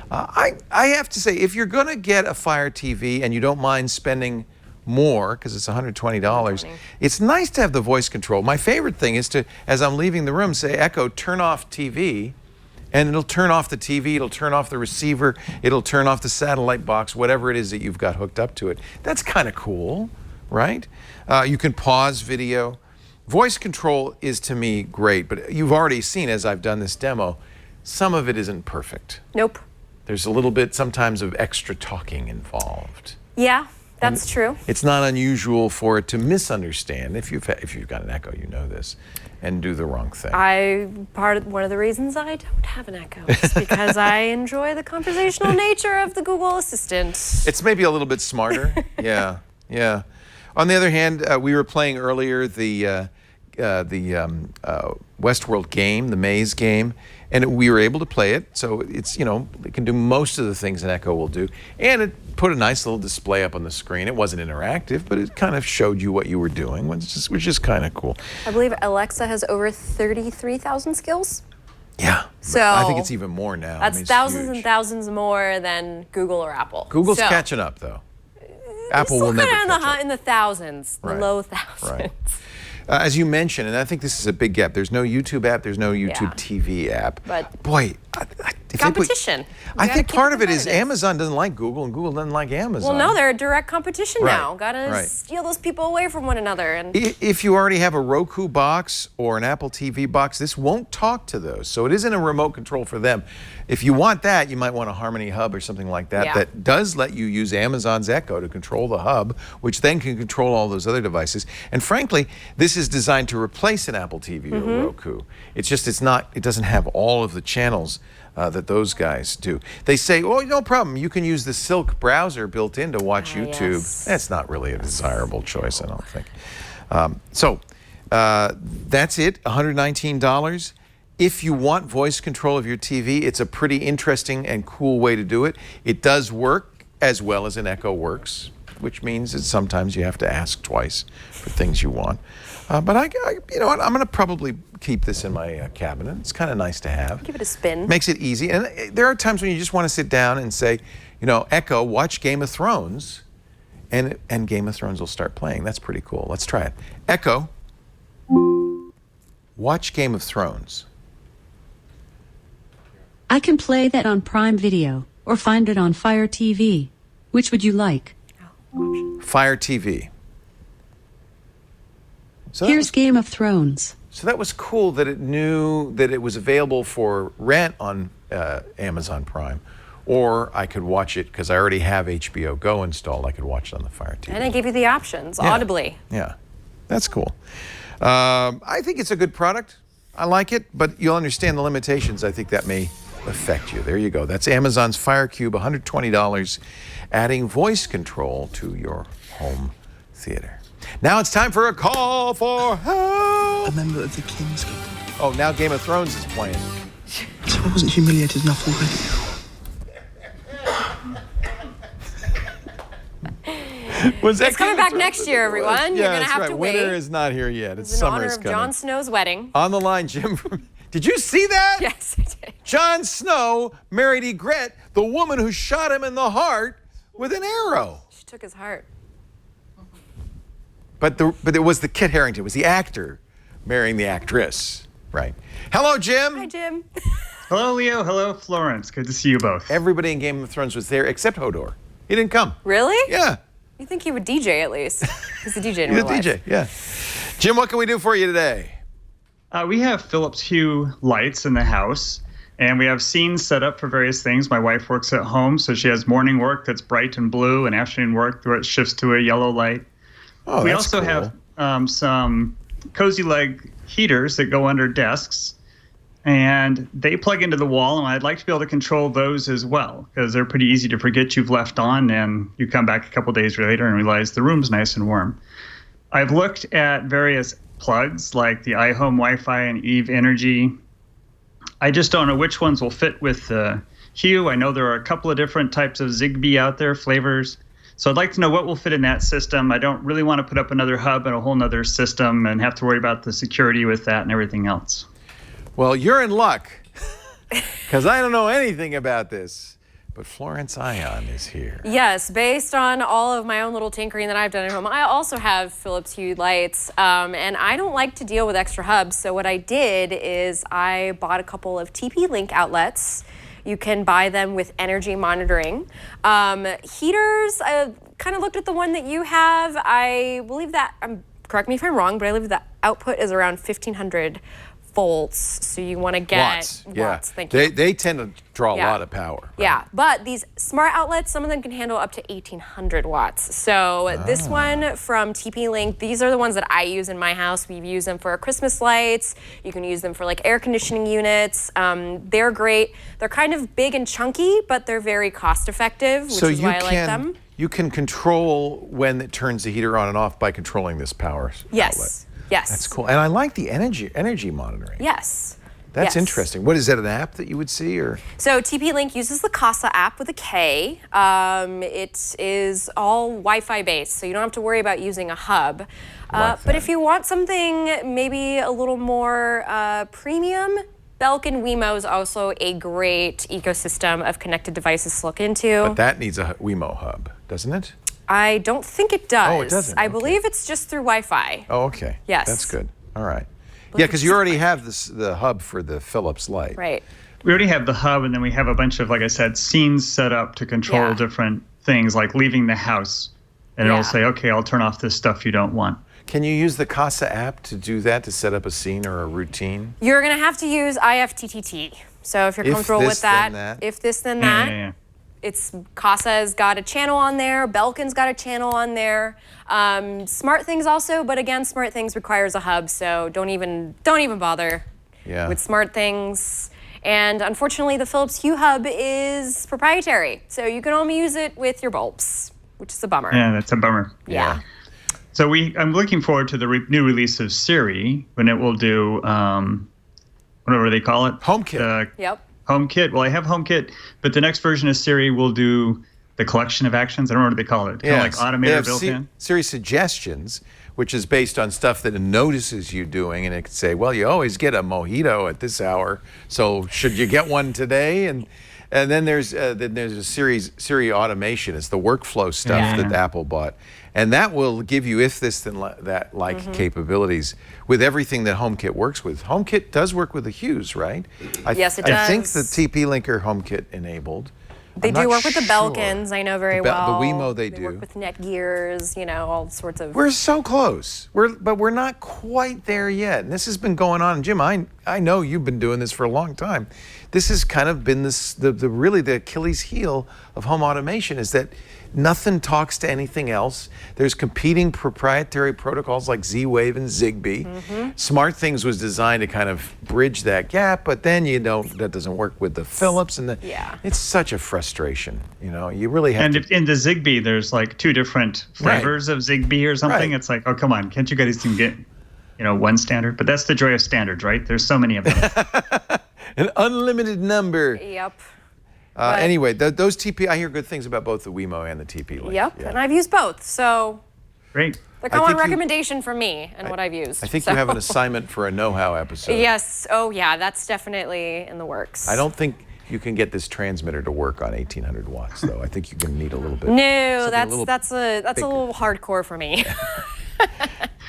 I have to say, if you're going to get a Fire TV and you don't mind spending more, because it's $120, it's nice to have the voice control. My favorite thing is to, as I'm leaving the room, say, Echo, turn off TV, and it'll turn off the TV, it'll turn off the receiver, it'll turn off the satellite box, whatever it is that you've got hooked up to it. That's kind of cool, right? You can pause video. Voice control is, to me, great, but you've already seen, as I've done this demo, some of it isn't perfect. Nope. There's a little bit sometimes of extra talking involved. Yeah, that's true. It's not unusual for it to misunderstand. If you've got an Echo, you know this, and do the wrong thing. One of the reasons I don't have an Echo is because I enjoy the conversational nature of the Google Assistant. It's maybe a little bit smarter. Yeah. On the other hand, we were playing earlier the Westworld game, the Maze game, and we were able to play it. So it's, it can do most of the things an Echo will do. And it put a nice little display up on the screen. It wasn't interactive, but it kind of showed you what you were doing, which is kind of cool. I believe Alexa has over 33,000 skills. Yeah. So I think it's even more now. That's thousands and thousands more than Google or Apple. Google's catching up, though. Apple will never catch up. In the thousands, the low thousands. Right. As you mentioned, and I think this is a big gap, there's no YouTube app, there's no YouTube TV app. But boy, competition. I think part of it is Amazon doesn't like Google and Google doesn't like Amazon. Well, no, they're a direct competition now. Got to right. steal those people away from one another. And if you already have a Roku box or an Apple TV box, this won't talk to those. So it isn't a remote control for them. If you want that, you might want a Harmony Hub or something like that that does let you use Amazon's Echo to control the hub, which then can control all those other devices. And frankly, this is designed to replace an Apple TV or Roku. It's just it doesn't have all of the channels that those guys do. They say, oh, no problem. You can use the Silk browser built in to watch YouTube. Yes. That's not really a desirable choice, I don't think. That's it, $119. If you want voice control of your TV, it's a pretty interesting and cool way to do it. It does work as well as an Echo works, which means that sometimes you have to ask twice for things you want. But you know what? I'm going to probably keep this in my cabinet. It's kind of nice to have. Give it a spin. Makes it easy. And there are times when you just want to sit down and say, you know, Echo, watch Game of Thrones, and Game of Thrones will start playing. That's pretty cool. Let's try it. Echo, watch Game of Thrones. I can play that on Prime Video or find it on Fire TV. Which would you like? Fire TV. So here's Game of Thrones. So that was cool that it knew that it was available for rent on Amazon Prime, or I could watch it because I already have HBO Go installed. I could watch it on the Fire TV. And it gave you the options audibly. Yeah, that's cool. I think it's a good product. I like it, but you'll understand the limitations. I think that may affect you. There you go. That's Amazon's Fire Cube, $120, adding voice control to your home theater. Now it's time for a call for help. A member of the King's Kingdom. Oh, now Game of Thrones is playing. So I wasn't humiliated enough already. It's coming back next year, everyone. You're going to have to wait. Winter is not here yet. It's in summer honor is of coming. Jon Snow's wedding. On the line, Jim. Did you see that? Yes, I did. Jon Snow married Ygritte, the woman who shot him in the heart with an arrow. She took his heart. But it was the Kit Harington. It was the actor marrying the actress, right? Hello, Jim. Hi, Jim. Hello, Leo. Hello, Florence. Good to see you both. Everybody in Game of Thrones was there except Hodor. He didn't come. Really? Yeah. You think he would DJ at least? He's a DJ in He's real a life. DJ, yeah. Jim, what can we do for you today? We have Philips Hue lights in the house, and we have scenes set up for various things. My wife works at home, so she has morning work that's bright and blue, and afternoon work where it shifts to a yellow light. Oh, we that's also cool. have some cozy leg heaters that go under desks, and they plug into the wall, and I'd like to be able to control those as well, because they're pretty easy to forget you've left on, and you come back a couple days later and realize the room's nice and warm. I've looked at various plugs like the iHome Wi-Fi and Eve Energy. I just don't know which ones will fit with the Hue. I know there are a couple of different types of Zigbee out there, flavors. So I'd like to know what will fit in that system. I don't really want to put up another hub and a whole nother system and have to worry about the security with that and everything else. Well, you're in luck, because I don't know anything about this, but Florence Ion is here. Yes, based on all of my own little tinkering that I've done at home, I also have Philips Hue lights, and I don't like to deal with extra hubs. So what I did is I bought a couple of TP-Link outlets. You can buy them with energy monitoring. Heaters, I kind of looked at the one that you have. I believe that, correct me if I'm wrong, but I believe the output is around 1,500 volts. So you want to get Watts. Yeah. Thank you. They tend to draw a lot of power. Right? Yeah, but these smart outlets, some of them can handle up to 1,800 watts. So this one from TP-Link, these are the ones that I use in my house. We've used them for Christmas lights. You can use them for like air conditioning units. They're great. They're kind of big and chunky, but they're very cost effective, which is why I like them. You can control when it turns the heater on and off by controlling this power outlet. Yes. That's cool. And I like the energy monitoring. Yes. That's interesting. What is that, an app that you would see, or? So TP-Link uses the Casa app with a K. It is all Wi-Fi based, so you don't have to worry about using a hub. But if you want something maybe a little more premium, Belkin Wemo is also a great ecosystem of connected devices to look into. But that needs a Wemo hub, doesn't it? I don't think it does. Oh, it doesn't? I believe it's just through Wi-Fi. Oh, okay. Yes. That's good. All right. Yeah, because you already have the hub for the Philips light. Right. we already have the hub, and then we have a bunch of, like I said, scenes set up to control different things, like leaving the house. And it'll say, okay, I'll turn off this stuff you don't want. Can you use the Casa app to do that, to set up a scene or a routine? You're going to have to use IFTTT. So if you're comfortable with that, if this, then that. It's Casa's got a channel on there. Belkin's got a channel on there. SmartThings also, but again, SmartThings requires a hub, so don't even bother with SmartThings. And unfortunately, the Philips Hue hub is proprietary, so you can only use it with your bulbs, which is a bummer. Yeah, that's a bummer. Yeah. So I'm looking forward to the new release of Siri, when it will do whatever they call it. HomeKit. HomeKit. Well, I have HomeKit, but the next version of Siri will do the collection of actions. I don't know what they call it. Kind of like automated built-in. Siri Suggestions, which is based on stuff that it notices you doing, and it can say, well, you always get a mojito at this hour, so should you get one today? And then there's a Siri automation. It's the workflow stuff that Apple bought. And that will give you if this then that capabilities with everything that HomeKit works with. HomeKit does work with the Hues, right? Yes, it does. I think the TP Linker HomeKit enabled. They do work with the Belkins, I know very well. The Wemo they do. Work with Netgears, all sorts of. We're so close. But we're not quite there yet. And this has been going on. Jim, I know you've been doing this for a long time. This has kind of been really the Achilles heel of home automation, is that nothing talks to anything else. There's competing proprietary protocols like Z-Wave and Zigbee. SmartThings was designed to kind of bridge that gap, but then that doesn't work with the Philips, and it's such a frustration. You really have to. And in the Zigbee, there's like 2 different flavors of Zigbee or something. It's like, oh, come on, can't you guys even get, one standard? But that's the joy of standards, right? There's so many of them. An unlimited number. Yep. Anyway, those TP, I hear good things about both the Wemo and the TP Link. Yep, and I've used both, so. Great. They're come on recommendation from me and what I've used. I think you have an assignment for a know-how episode. Yes. Oh, yeah, that's definitely in the works. I don't think you can get this transmitter to work on 1,800 watts, though. I think you're going to need a little bit. No, that's a little hardcore for me.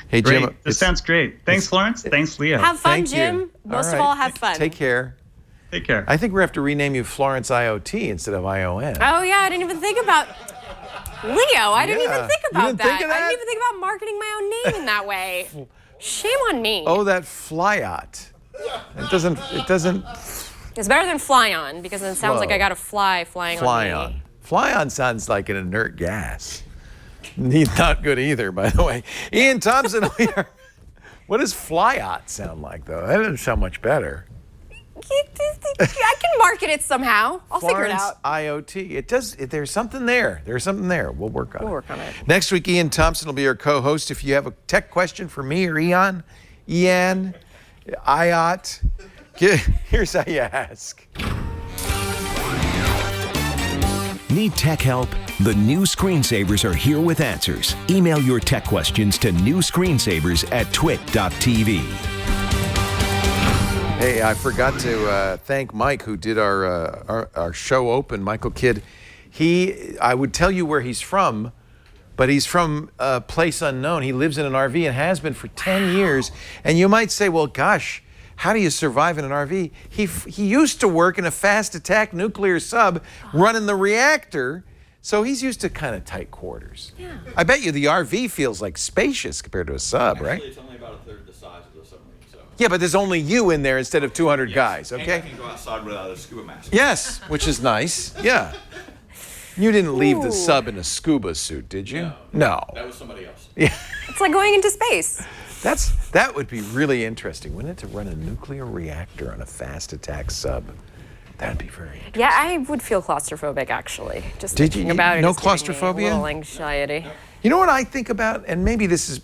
Hey, Jim. Great. This sounds great. Thanks, Florence. Thanks, Leo. Have fun, Jim. Most of all, have fun. Take care. Take care. I think we have to rename you Florence IoT instead of ION. Oh, yeah, I didn't even think about Leo. I didn't even think about that. I didn't even think about marketing my own name in that way. Shame on me. Oh, that flyot. It doesn't. It's better than fly on, because it sounds like I got a flying on me. Fly on sounds like an inert gas. He's not good either, by the way. Ian Thompson, what does flyot sound like, though? That doesn't sound much better. I can market it somehow. I'll figure it out. IoT. It does. There's something there. There's something there. We'll work on it. We'll work on it. Next week, Ian Thompson will be our co-host. If you have a tech question for me or Ian, IOT, here's how you ask. Need tech help? The new screensavers are here with answers. Email your tech questions to newscreensavers@twit.tv. Hey, I forgot to thank Mike, who did our show open, Michael Kidd. I would tell you where he's from, but he's from a place unknown. He lives in an RV and has been for 10 years. And you might say, well, gosh, how do you survive in an RV? He used to work in a fast attack nuclear sub running the reactor, so he's used to kind of tight quarters. Yeah. I bet you the RV feels like spacious compared to a sub, right? Actually, it's only about a third the size of the submarine. So. Yeah, but there's only you in there instead of 200 guys, okay? And I can go outside without a scuba mask. Yes, which is nice, yeah. You didn't leave the sub in a scuba suit, did you? No. That was somebody else. Yeah. It's like going into space. That would be really interesting, wouldn't it, to run a nuclear reactor on a fast attack sub? That'd be very interesting. Yeah, I would feel claustrophobic, actually. Just Did thinking you? about it. No is giving me claustrophobia? A little anxiety. You know what I think about, and maybe this is,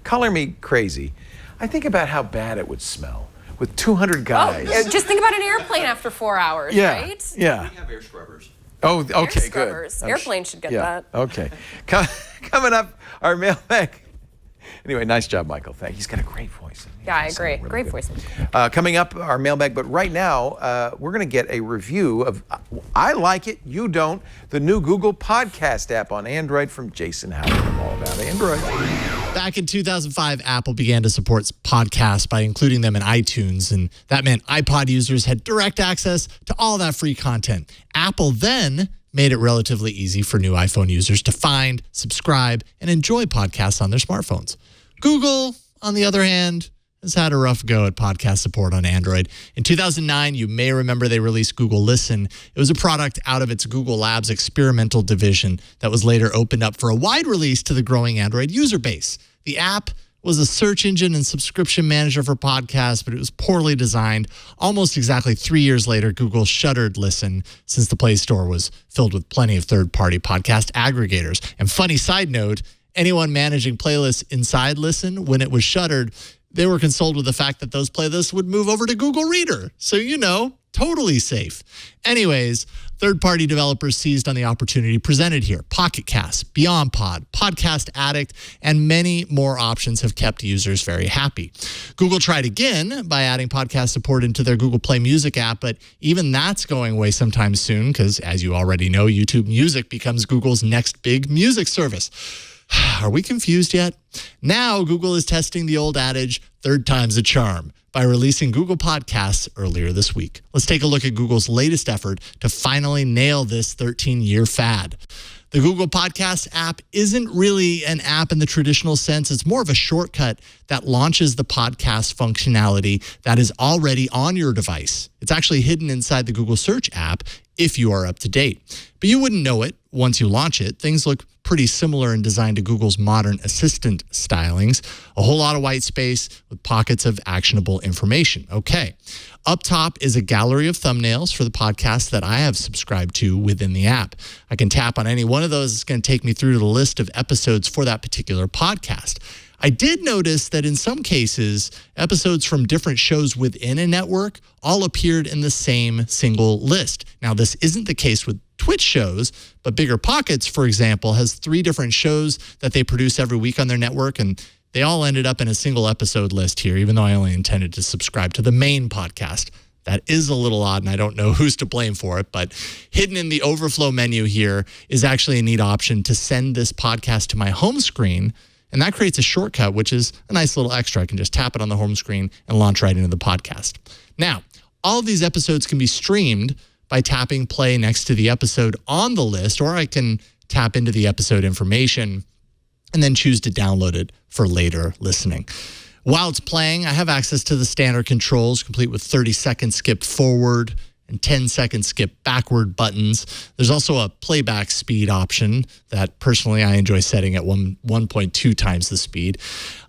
color me crazy. I think about how bad it would smell with 200 guys. Oh, just think about an airplane after 4 hours, right? Yeah. We have air scrubbers. Oh, okay, Air scrubbers. good. Airplanes should get that. Okay. Coming up, our mailbag. Anyway, nice job, Michael. Thank you. He's got a great voice. Yeah, I agree. Really great good. voice. Coming up, our mailbag. But right now, we're going to get a review of I Like It, You Don't, the new Google Podcast app on Android from Jason Howell. I'm all about Android. Back in 2005, Apple began to support podcasts by including them in iTunes, and that meant iPod users had direct access to all that free content. Apple then made it relatively easy for new iPhone users to find, subscribe, and enjoy podcasts on their smartphones. Google, on the other hand, has had a rough go at podcast support on Android. In 2009, you may remember they released Google Listen. It was a product out of its Google Labs experimental division that was later opened up for a wide release to the growing Android user base. The app was a search engine and subscription manager for podcasts, but it was poorly designed. Almost exactly 3 years later, Google shuttered Listen since the Play Store was filled with plenty of third-party podcast aggregators. And funny side note, anyone managing playlists inside Listen, when it was shuttered, they were consoled with the fact that those playlists would move over to Google Reader. So, totally safe. Anyways, third-party developers seized on the opportunity presented here. Pocket Cast, Beyond Pod, Podcast Addict, and many more options have kept users very happy. Google tried again by adding podcast support into their Google Play Music app, but even that's going away sometime soon because, as you already know, YouTube Music becomes Google's next big music service. Are we confused yet? Now, Google is testing the old adage, third time's a charm, by releasing Google Podcasts earlier this week. Let's take a look at Google's latest effort to finally nail this 13-year fad. The Google Podcasts app isn't really an app in the traditional sense. It's more of a shortcut that launches the podcast functionality that is already on your device. It's actually hidden inside the Google Search app if you are up to date. But you wouldn't know it once you launch it. Things look pretty similar in design to Google's modern assistant stylings. A whole lot of white space with pockets of actionable information. Okay. Up top is a gallery of thumbnails for the podcasts that I have subscribed to within the app. I can tap on any one of those. It's going to take me through to the list of episodes for that particular podcast. I did notice that in some cases, episodes from different shows within a network all appeared in the same single list. Now, this isn't the case with Twitch shows, but Bigger Pockets, for example, has 3 different shows that they produce every week on their network, and they all ended up in a single episode list here, even though I only intended to subscribe to the main podcast. That is a little odd, and I don't know who's to blame for it, but hidden in the overflow menu here is actually a neat option to send this podcast to my home screen, and that creates a shortcut, which is a nice little extra. I can just tap it on the home screen and launch right into the podcast. Now, all of these episodes can be streamed by tapping play next to the episode on the list, or I can tap into the episode information and then choose to download it for later listening. While it's playing, I have access to the standard controls, complete with 30-second skip forward and 10-second skip backward buttons. There's also a playback speed option that personally I enjoy setting at 1.2 times the speed.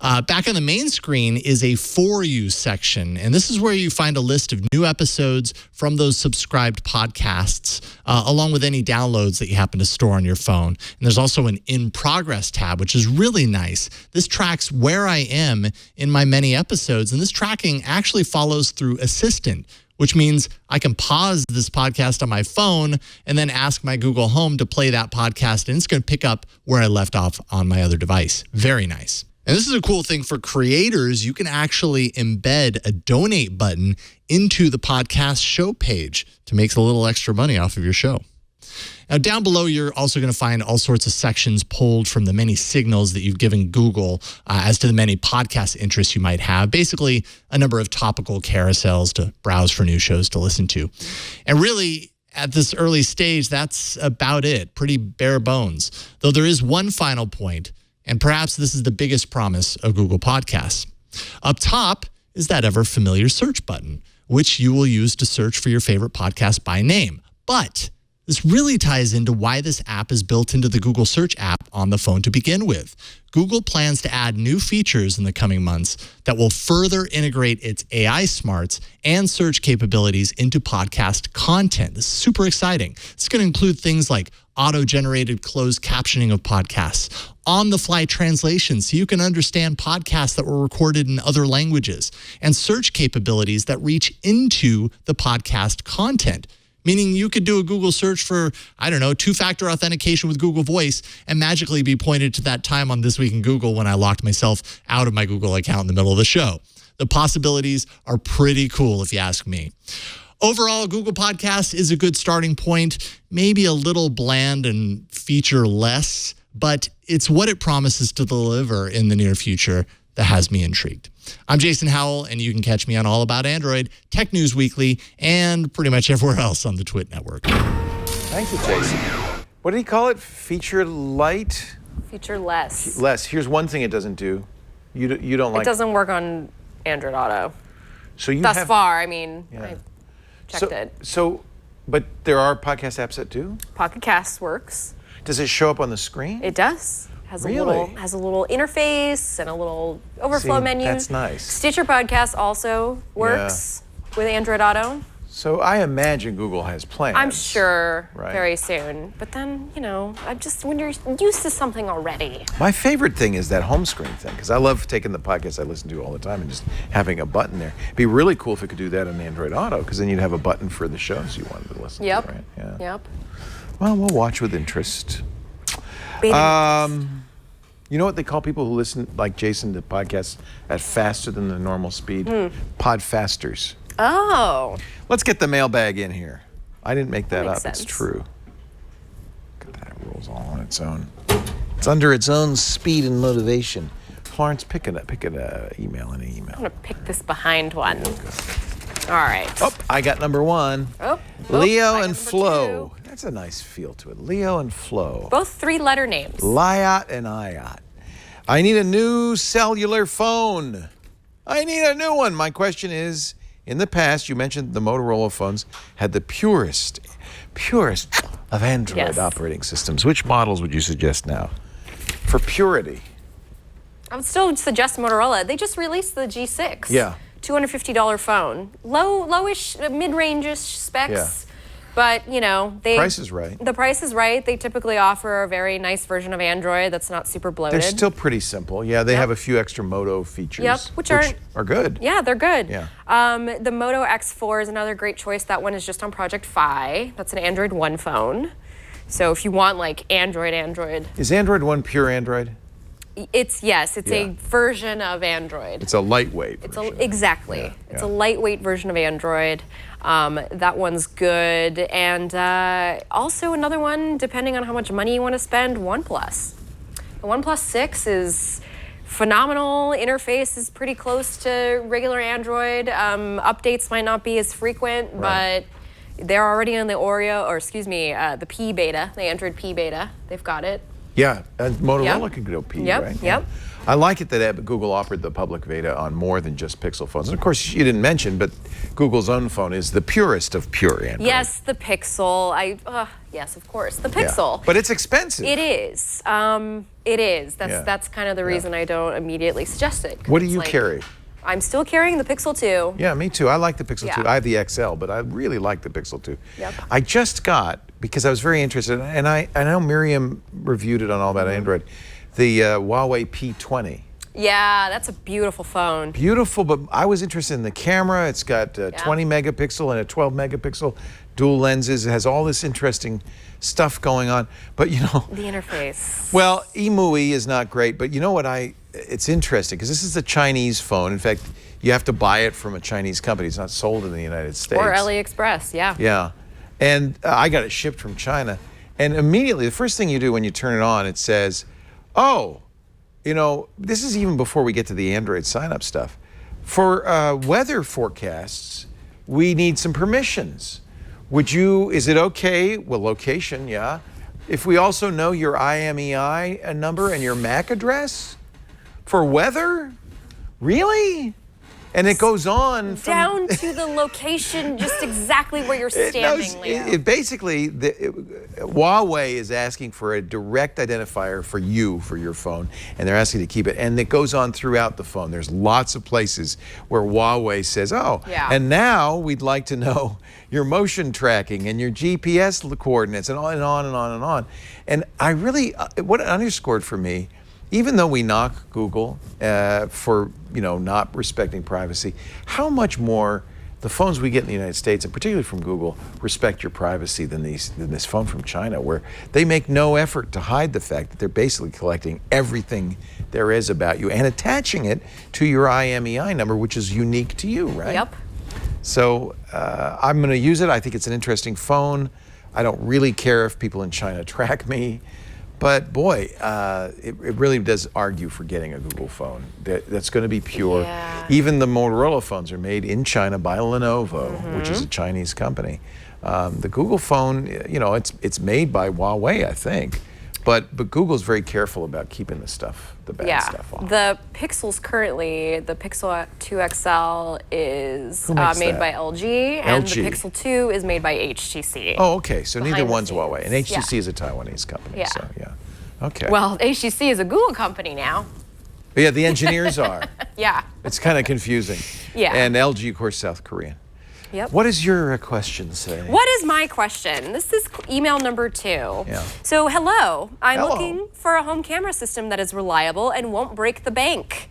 Back on the main screen is a For You section, and this is where you find a list of new episodes from those subscribed podcasts, along with any downloads that you happen to store on your phone. And there's also an In Progress tab, which is really nice. This tracks where I am in my many episodes, and this tracking actually follows through Assistant, which means I can pause this podcast on my phone and then ask my Google Home to play that podcast, and it's going to pick up where I left off on my other device. Very nice. And this is a cool thing for creators. You can actually embed a donate button into the podcast show page to make a little extra money off of your show. Now, down below, you're also going to find all sorts of sections pulled from the many signals that you've given Google as to the many podcast interests you might have. Basically, a number of topical carousels to browse for new shows to listen to. And really, at this early stage, that's about it. Pretty bare bones. Though there is one final point, and perhaps this is the biggest promise of Google Podcasts. Up top is that ever familiar search button, which you will use to search for your favorite podcast by name. But this really ties into why this app is built into the Google Search app on the phone to begin with. Google plans to add new features in the coming months that will further integrate its AI smarts and search capabilities into podcast content. This is super exciting. It's going to include things like auto-generated closed captioning of podcasts, on-the-fly translation so you can understand podcasts that were recorded in other languages, and search capabilities that reach into the podcast content. Meaning you could do a Google search for, I don't know, 2-factor authentication with Google Voice and magically be pointed to that time on This Week in Google when I locked myself out of my Google account in the middle of the show. The possibilities are pretty cool if you ask me. Overall, Google Podcast is a good starting point, maybe a little bland and feature less, but it's what it promises to deliver in the near future that has me intrigued. I'm Jason Howell, and you can catch me on All About Android, Tech News Weekly, and pretty much everywhere else on the Twit Network. Thank you, Jason. What did he call it? Feature light? Feature less. Less. Here's one thing it doesn't do. You don't like... It doesn't work on Android Auto. So you Thus far, I mean, Yeah. I checked it. But there are podcast apps that do? Pocket Casts works. Does it show up on the screen? It does. Really? Has a little interface and a little overflow menu. That's nice. Stitcher Podcast also works with Android Auto. So I imagine Google has plans. I'm sure Right. very soon. But then, when you're used to something already. My favorite thing is that home screen thing, because I love taking the podcasts I listen to all the time and just having a button there. It'd be really cool if it could do that on Android Auto, because then you'd have a button for the shows you wanted to listen to, right? Yeah. Yep. Well, we'll watch with interest. You know what they call people who listen, like Jason, to podcasts at faster than the normal speed? Podfasters. Oh. Let's get the mailbag in here. I didn't make that makes up. sense. It's true. Look at that. It rolls all on its own. It's under its own speed and motivation. Florence, pick an email and an email. I'm going to pick this behind one. All right. Oh, I got number one. Oh. Leo I got and Flo. That's a nice feel to it. Leo and Flo. Both 3-letter names. Liat and Iot. I need a new cellular phone. I need a new one. My question is, in the past, you mentioned the Motorola phones had the purest of Android operating systems. Which models would you suggest now? For purity. I would still suggest Motorola. They just released the G6. Yeah. $250 phone. Lowish, mid-range-ish specs. Yeah. But, Price is right. The price is right. They typically offer a very nice version of Android that's not super bloated. They're still pretty simple. Yeah, they have a few extra Moto features. Yep, which are good. Yeah, they're good. Yeah. The Moto X4 is another great choice. That one is just on Project Fi. That's an Android One phone. So if you want like Android. Is Android One pure Android? It's a version of Android. It's a lightweight version. Exactly. Yeah, it's a lightweight version of Android. That one's good. And also another one, depending on how much money you want to spend, OnePlus. The OnePlus 6 is phenomenal. Interface is pretty close to regular Android. Updates might not be as frequent, but they're already in the the P beta, the Android P beta. They've got it. Yeah, and Motorola can go P, right? Yep. I like it that Google offered the public beta on more than just Pixel phones. And of course, you didn't mention, but Google's own phone is the purest of pure Android. Yes, the Pixel. Yes, of course, the Pixel. Yeah. But it's expensive. It is. It is. That's kind of the reason I don't immediately suggest it. What do you carry? I'm still carrying the Pixel 2. Yeah, me too. I like the Pixel 2. I have the XL, but I really like the Pixel 2. Yep. I just got, because I was very interested, and I know Miriam reviewed it on All About Android, the Huawei P20. Yeah, that's a beautiful phone. Beautiful, but I was interested in the camera. It's got 20 megapixel and a 12 megapixel dual lenses. It has all this interesting stuff going on. But the interface. Well, eMUI is not great, but you know what it's interesting because this is a Chinese phone. In fact, you have to buy it from a Chinese company. It's not sold in the United States. Or AliExpress, yeah. Yeah. And I got it shipped from China. And immediately, the first thing you do when you turn it on, it says, oh, this is even before we get to the Android sign-up stuff. For weather forecasts, we need some permissions. Is it okay? Well, location, yeah. If we also know your IMEI number and your MAC address for weather? Really? And it goes on down to the location, just exactly where you're standing, Leo. Basically, Huawei is asking for a direct identifier for your phone, and they're asking to keep it. And it goes on throughout the phone. There's lots of places where Huawei says, and now we'd like to know your motion tracking and your GPS coordinates and on and on and on and on. And I really, what it underscored for me, even though we knock Google for not respecting privacy, how much more the phones we get in the United States, and particularly from Google, respect your privacy than this phone from China, where they make no effort to hide the fact that they're basically collecting everything there is about you and attaching it to your IMEI number, which is unique to you, right? Yep. So I'm going to use it. I think it's an interesting phone. I don't really care if people in China track me. But boy, it really does argue for getting a Google phone. That's going to be pure. Yeah. Even the Motorola phones are made in China by Lenovo, which is a Chinese company. The Google phone, it's made by Huawei, I think. But Google's very careful about keeping the bad stuff off. The Pixels currently, the Pixel 2 XL is made by LG, and the Pixel 2 is made by HTC. Oh, okay. So neither one's Huawei. And HTC is a Taiwanese company. Yeah. So, yeah. Okay. Well, HTC is a Google company now. But yeah, the engineers are. Yeah. It's kind of confusing. Yeah. And LG, of course, South Korean. Yep. What does your question say? What is my question? This is email number 2. Yeah. So, hello. I'm looking for a home camera system that is reliable and won't break the bank.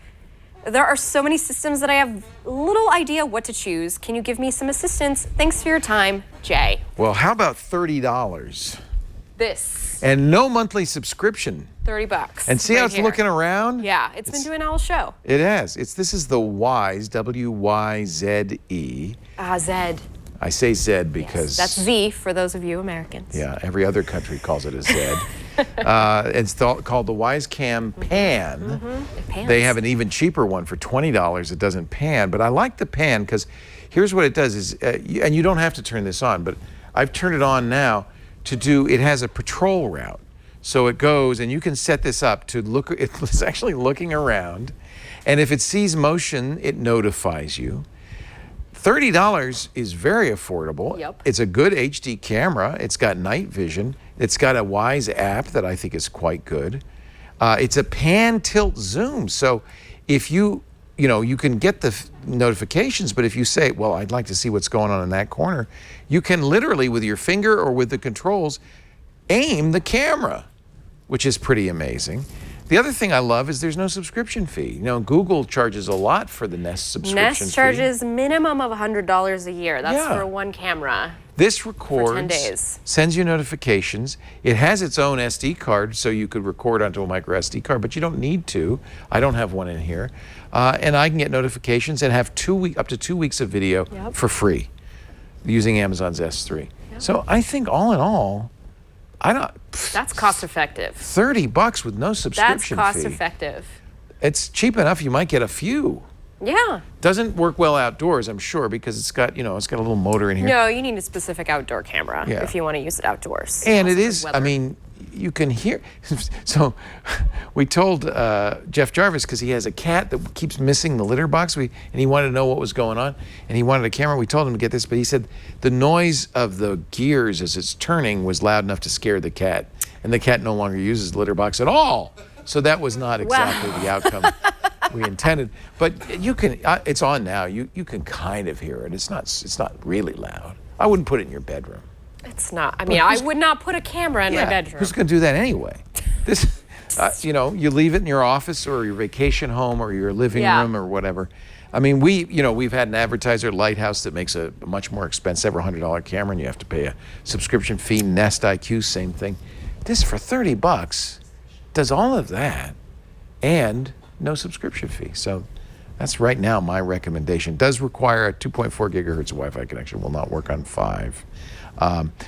There are so many systems that I have little idea what to choose. Can you give me some assistance? Thanks for your time, Jay. Well, how about $30? This. And no monthly subscription. $30. And see how it's looking around? Yeah, it's been doing all show. It has. This is the Wyze, W-Y-Z-E. Zed. I say Zed because... Yes, that's Z for those of you Americans. Yeah, every other country calls it a Zed. It's called the Wyze Cam Pan. They have an even cheaper one for $20. It doesn't pan, but I like the pan because here's what it does is, and you don't have to turn this on, but I've turned it on now it has a patrol route. So it goes, and you can set this up to look, it's actually looking around, and if it sees motion, it notifies you. $30 is very affordable. Yep. It's a good HD camera. It's got night vision. It's got a Wyze app that I think is quite good. It's a pan tilt zoom. So if you can get the notifications, but if you say, well, I'd like to see what's going on in that corner, you can literally, with your finger or with the controls, aim the camera, which is pretty amazing. The other thing I love is there's no subscription fee. Google charges a lot for the Nest subscription fee. Nest charges minimum of $100 a year. That's for one camera. This records, for 10 days. Sends you notifications. It has its own SD card, so you could record onto a micro SD card, but you don't need to. I don't have one in here. And I can get notifications and have up to 2 weeks of video for free using Amazon's S3. Yep. So I think all in all, that's cost effective. $30 with no subscription fee. That's cost effective. It's cheap enough you might get a few. Yeah. Doesn't work well outdoors, I'm sure, because it's got a little motor in here. No, you need a specific outdoor camera if you want to use it outdoors. And it is, you can hear. So we told Jeff Jarvis, because he has a cat that keeps missing the litter box, and he wanted to know what was going on, and he wanted a camera. We told him to get this, but he said the noise of the gears as it's turning was loud enough to scare the cat, and the cat no longer uses the litter box at all. So that was not exactly the outcome we intended. But you can, it's on now. You can kind of hear it. It's not really loud. I wouldn't put it in your bedroom. It's not. I would not put a camera in my bedroom. Who's going to do that anyway? This, you leave it in your office or your vacation home or your living room or whatever. We've had an advertiser, Lighthouse, that makes a much more expensive, several $100 camera, and you have to pay a subscription fee. Nest IQ, same thing. This for $30 does all of that and no subscription fee. So that's right now my recommendation. Does require a 2.4 gigahertz Wi-Fi connection. Will not work on 5.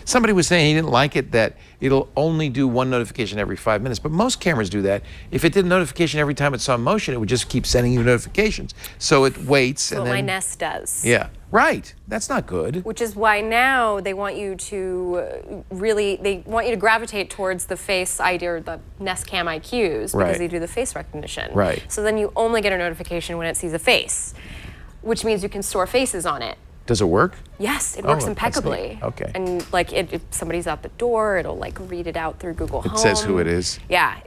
Somebody was saying he didn't like it that it'll only do one notification every 5 minutes, but most cameras do that. If it did a notification every time it saw motion, it would just keep sending you notifications. So it waits. That's what my Nest does. Yeah, right. That's not good. Which is why now they want you to gravitate towards the Face ID or the Nest Cam IQs because they do the face recognition. Right. So then you only get a notification when it sees a face, which means you can store faces on it. Does it work? Yes, it works impeccably. Okay. And if somebody's out the door, it'll read it out through Google Home. It says who it is. Yeah,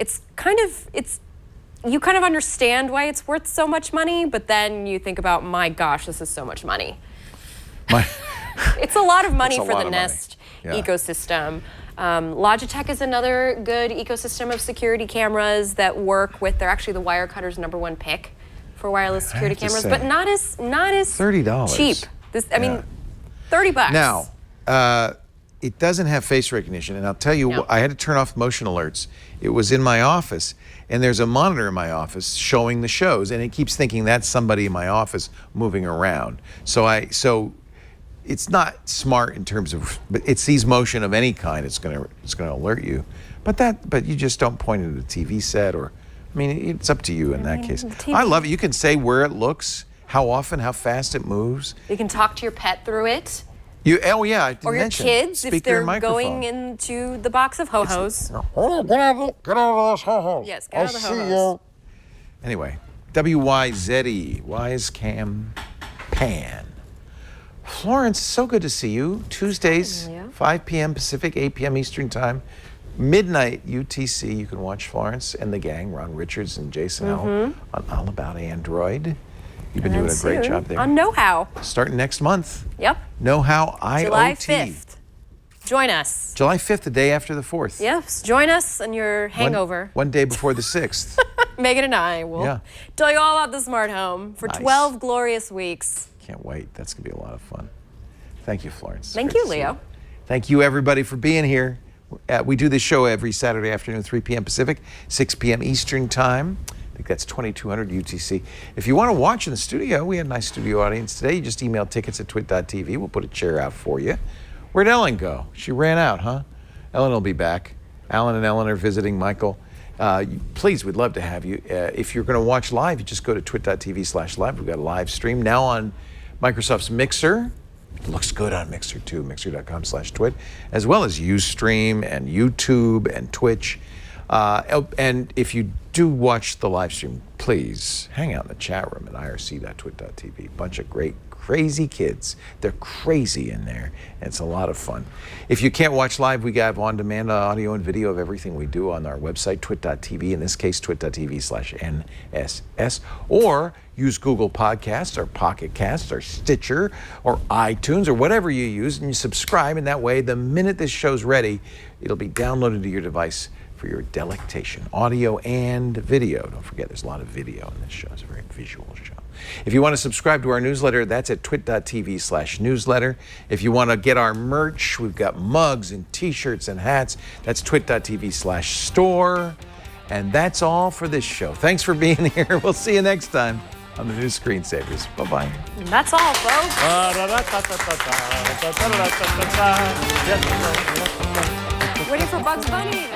you kind of understand why it's worth so much money, but then you think about, my gosh, this is so much money. It's a lot of money for the Nest ecosystem. Logitech is another good ecosystem of security cameras that work with. They're actually the Wirecutter's #1 pick for wireless security cameras, but not as $30 cheap. $30. Now, it doesn't have face recognition, and I'll tell you, I had to turn off motion alerts. It was in my office, and there's a monitor in my office showing the shows, and it keeps thinking that's somebody in my office moving around. So it's not smart in terms of, but it sees motion of any kind. It's gonna alert you. But you just don't point at a TV set or, I mean, it's up to you in that case. I love it. You can say where it looks, how often, how fast it moves. You can talk to your pet through it. Oh yeah, I did or your mention. kids if they're microphone. going into the box of ho-hos. Get out of those ho-hos. Yes, get out of the ho-hos. Anyway, WYZE, Wise Cam Pan. Florence, so good to see you. Tuesdays, 5 p.m. Pacific, 8 p.m. Eastern Time. Midnight UTC, you can watch Florence and the gang, Ron Richards and Jason Howell, on All About Android. You've been doing a great job there. On Know How. Starting next month. Yep. Know How IoT. July 5th. Join us. July 5th, the day after the 4th. Yes, join us on your hangover. One day before the 6th. Megan and I will tell you all about the smart home for 12 glorious weeks. Can't wait. That's going to be a lot of fun. Thank you, Florence. Thank you, Leo. Thank you, everybody, for being here. We do this show every Saturday afternoon, 3 p.m. Pacific, 6 p.m. Eastern Time. I think that's 2200 UTC. If you want to watch in the studio, we had a nice studio audience today. You just email tickets at twit.tv. We'll put a chair out for you. Where'd Ellen go? She ran out, huh? Ellen will be back. Alan and Ellen are visiting Michael. Please, we'd love to have you. If you're going to watch live, you just go to twit.tv/live. We've got a live stream now on Microsoft's Mixer. It looks good on Mixer too, mixer.com/twit, as well as Ustream and YouTube and Twitch. And if you do watch the live stream, please hang out in the chat room at irc.twit.tv. Bunch of great, crazy kids. They're crazy in there. And it's a lot of fun. If you can't watch live, we have on-demand audio and video of everything we do on our website, twit.tv, in this case, twit.tv/NSS, or use Google Podcasts or Pocket Casts or Stitcher or iTunes or whatever you use, and you subscribe, and that way, the minute this show's ready, it'll be downloaded to your device for your delectation, audio and video. Don't forget, there's a lot of video in this show. It's a very visual show. If you want to subscribe to our newsletter, that's at twit.tv/newsletter. If you want to get our merch, we've got mugs and t-shirts and hats. That's twit.tv/store. And that's all for this show. Thanks for being here. We'll see you next time on the new Screensavers. Bye-bye. And that's all, folks. Waiting for Bugs Bunny.